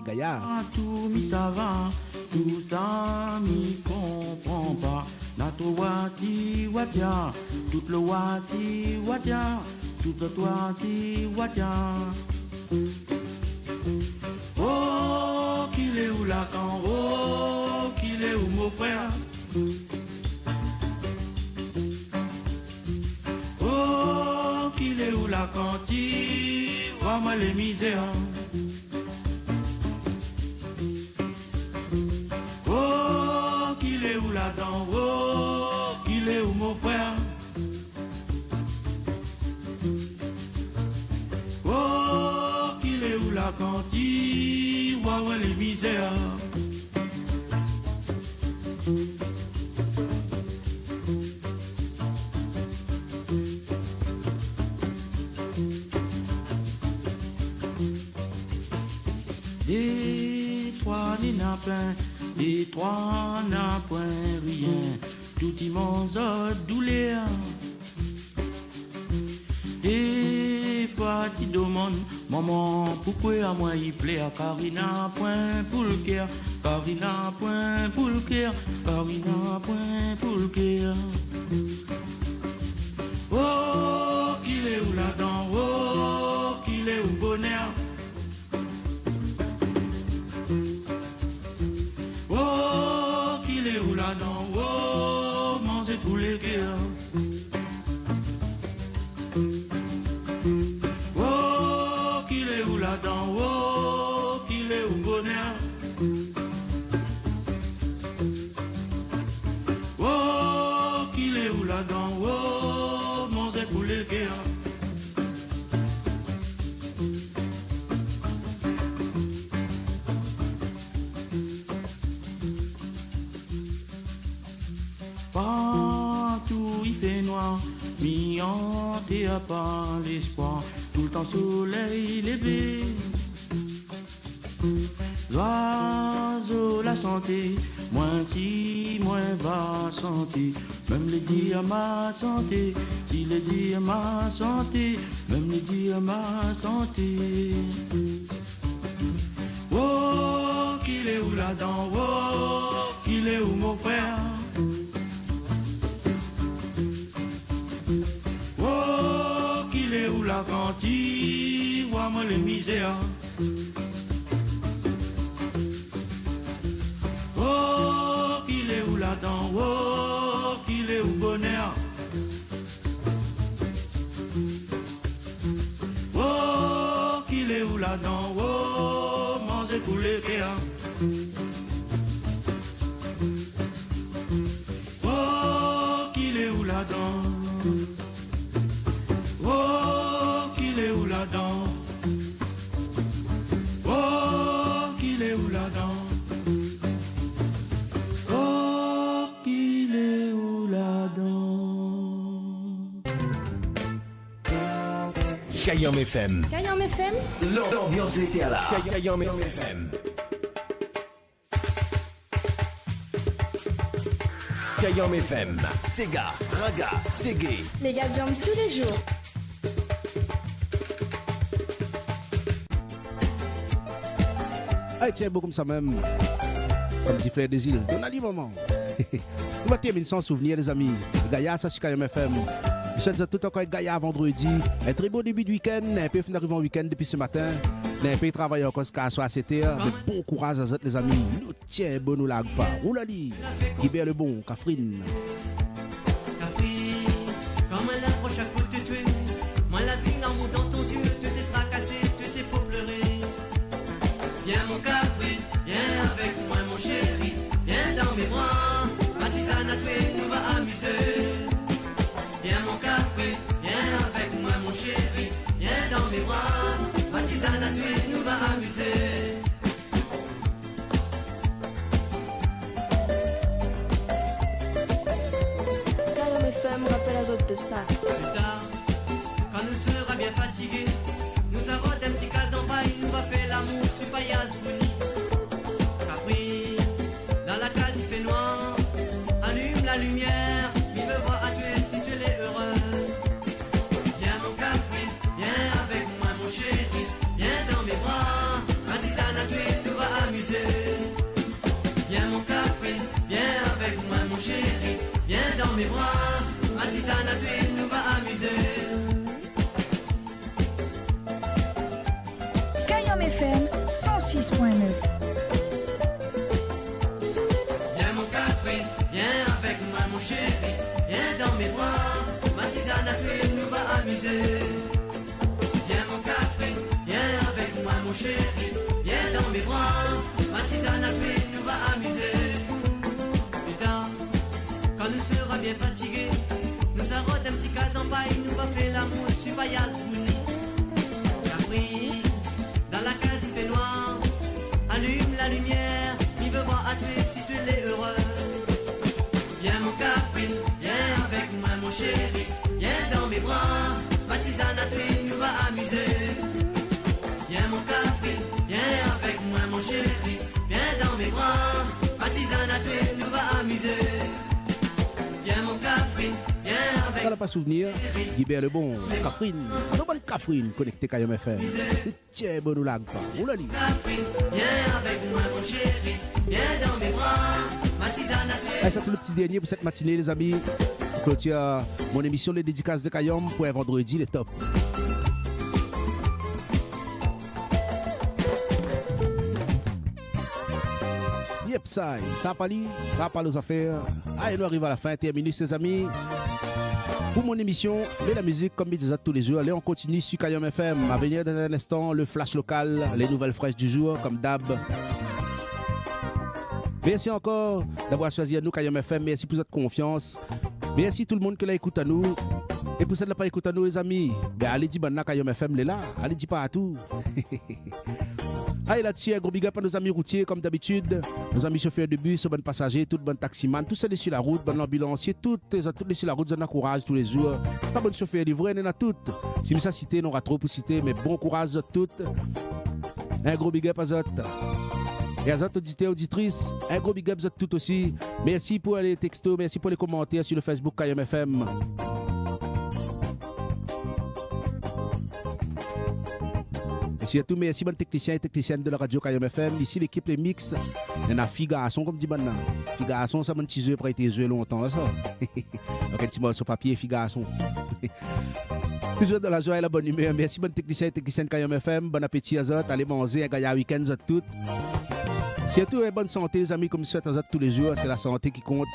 C: Gaïa.
L: Tout mi ça va, tout ça mi comprend pas. Nato wati watia, tout le wati watia, tout le wati watia. Oh, qu'il est où la can, oh, qu'il est où mon frère. Oh, qu'il est où la cantine, vois-moi les misères. Oh, qu'il est où la dent, oh, qu'il est où mon frère. Oh, qu'il est où la cantine, vois-moi les misères. Des trois n'a plein, des trois n'a point rien, tout immense douleur. Des petits demandes, maman, pourquoi à moi il plaît à Carina point pour le cœur, Carina point pour le cœur, Carina point pour le cœur. Oh, qu'il est où la dent, oh, qu'il est où le bonheur. Oh, qu'il est où la dent, oh, manger tous les cœurs. Oh, qu'il est où la dent, oh, qu'il est où le bonheur. Oh, qu'il est où la dent, oh, manger tous les cœurs. Partout il fait noir, mi-hanté à part l'espoir, tout le temps soleil levé. L'oiseau la santé, moins si, moins va santé, même les dire ma santé, si les dire ma santé, même les dire ma santé. Oh, qu'il est où la dent, oh, qu'il est où mon frère. Oh, qu'il est où la cantine, vois-moi les misères. Oh, qu'il est où la dent, oh, qu'il est où le bonheur. Oh, qu'il est où la dent, oh, manger tous les cœurs. Oh, qu'il est où la dent. Oh, qu'il est où la dent. Oh, qu'il est où la dent. Oh, qu'il est où la dent.
F: Kayom FM.
H: Kayom FM.
F: L'ambiance était à la Kayom FM. Kayom FM. Sega, Raga, Segé.
H: Les gars jambent tous les jours.
C: Ah, tiens, beau comme ça même. Comme dit Frère des îles. On a dit moment. On va terminer sans souvenir, les amis. Gaïa, ça, c'est Kayom FM. Je souhaite tout encore Gaïa vendredi. Un très beau début de week-end. Un peu fin d'arriver en week-end depuis ce matin. Un peu travailler encore jusqu'à 7h. Mais bon courage à vous, les amis. Nous tiens, bon, nous lag pas. Oulali. Guibert le bon, Catherine.
N: Quand moi l'approche à coup de tuer, moi la vie l'amour dans ton yeux, te t'es tracassé, te t'es pour pleurer. Viens mon café, viens avec moi mon chéri, viens dans mes bras, ma tisane à tuer nous va amuser. Viens mon café, viens avec moi mon chéri, viens dans mes bras, ma tisane à tuer nous va amuser.
H: ça.
N: Plus tard, quand nous sera bien fatigués, nous avons un petit cas en paille, nous va faire l'amour sur paillasse Bouni. Capri, dans la case il fait noir, allume la lumière, il veut voir à tuer si tu es heureux. Viens mon Capri, viens avec moi mon chéri, viens dans mes bras, ma tisane à tuer nous va amuser. Viens mon Capri, viens avec moi mon chéri, viens dans mes bras, ma tisane à tuer nous va amuser.
E: Kayom FM 106.9.
N: Viens mon Capri, viens avec moi mon chéri, viens dans mes bras, ma tisane à tuer nous va amuser. Viens mon Capri, viens avec moi mon chéri, viens dans mes bras, ma tisane à tuer nous va amuser. Plus tard, quand nous sera bien fatigués, nous arrête un petit cas en paille, nous va faire l'amour sur paillasse Bouni. Capri, dans la case il fait noir, allume la lumière, il veut voir à tuer si tu l'es heureux. Viens mon Capri, viens avec moi mon chéri, viens dans mes bras, ma tisane à tuer nous va amuser. Viens mon Capri, viens avec moi mon chéri, viens dans mes bras, ma tisane à tuer nous va amuser. Viens mon Capri, viens avec
C: Ça n'a pas souvenir, Guibert le bon, Catherine, la bonne Catherine, connecté Kayom FM. Tiens, bon ou lag pas, ou la lit.
N: Capri, viens avec moi mon chéri, viens dans mes bras, ma tisane à tuer.
C: C'est tout le petit dernier pour cette matinée, les amis. Clôture mon émission Les Dédicaces de Kayom pour un vendredi, les top. Yep, ça pas li, ça pas les affaires. Allez, nous arrivons à la fin, terminé, les amis. Pour mon émission, mais la musique, comme je disais tous les jours, allez, on continue sur Kayom FM. À venir dans un instant, le flash local, les nouvelles fraîches du jour, comme d'hab. Merci encore d'avoir choisi à nous Kayom FM. Merci pour votre confiance. Merci tout le monde qui l'a écouté à nous. Et pour ceux qui n'ont pas écouté à nous, les amis, ben allez dire maintenant Kayom FM, là. Allez dire partout. Allez là-dessus, un gros big up à nos amis routiers, comme d'habitude. Nos amis chauffeurs de bus, bonnes passagers, toutes bonnes taximans, tous ceux sur la route, bonnes ambulanciers, toutes les sur la route, je encourage tous les jours. Pas bonnes chauffeurs livrés, il y en a toutes. Si je citer, on aura trop pour citer, mais bon courage à toutes. Un gros big up à eux. Et à autres auditeurs, auditrices, un gros big up à toutes aussi. Merci pour les textos, merci pour les commentaires sur le Facebook Kayom FM. Merci à tous, merci bonnes techniciens et techniciennes de la radio Kayom FM. Ici l'équipe les mix. Il y en a Figarson comme dit maintenant. Figarson, ça m'a petit jeu pour être joué longtemps là ça. Donc un petit mot sur papier Figarson. Toujours dans la joie et la bonne humeur. Merci bonnes techniciens et techniciennes Kayom FM. Bon appétit à eux. Allez manger un gaillard week-end à toutes. Surtout une bonne santé les amis comme je souhaite à eux tous les jours. C'est la santé qui compte.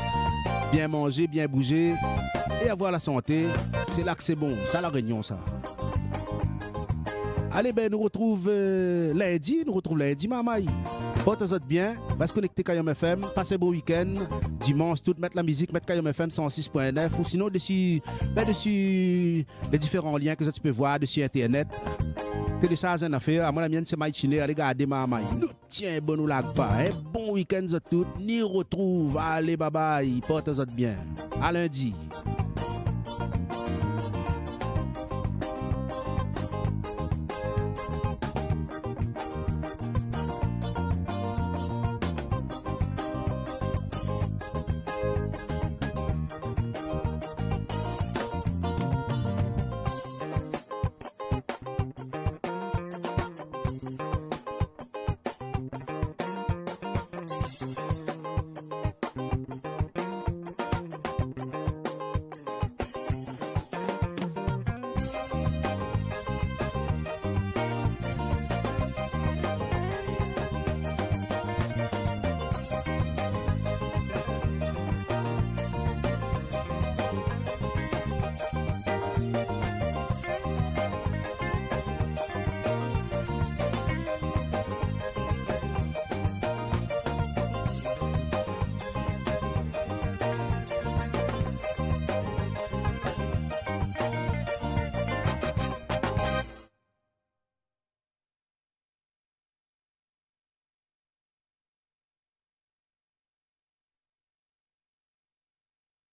C: Bien manger, bien bouger et avoir la santé. C'est là que c'est bon. Ça la réunion ça. Allez, ben, nous retrouve lundi, mamaï. Portez-vous bien, va se connecter Kayom FM, passez un beau week-end. Dimanche, tout, mettre la musique, mettre Kayom FM 106.9 ou sinon dessus les différents liens que tu peux voir dessus Internet. Télécharge une affaire, à moi la mienne c'est Maïchine, allez regarder mamaï. Nous tiens, bon nous lag pas, un bon week-end à tout, nous retrouve, allez bye bye, portez-vous bien. À lundi.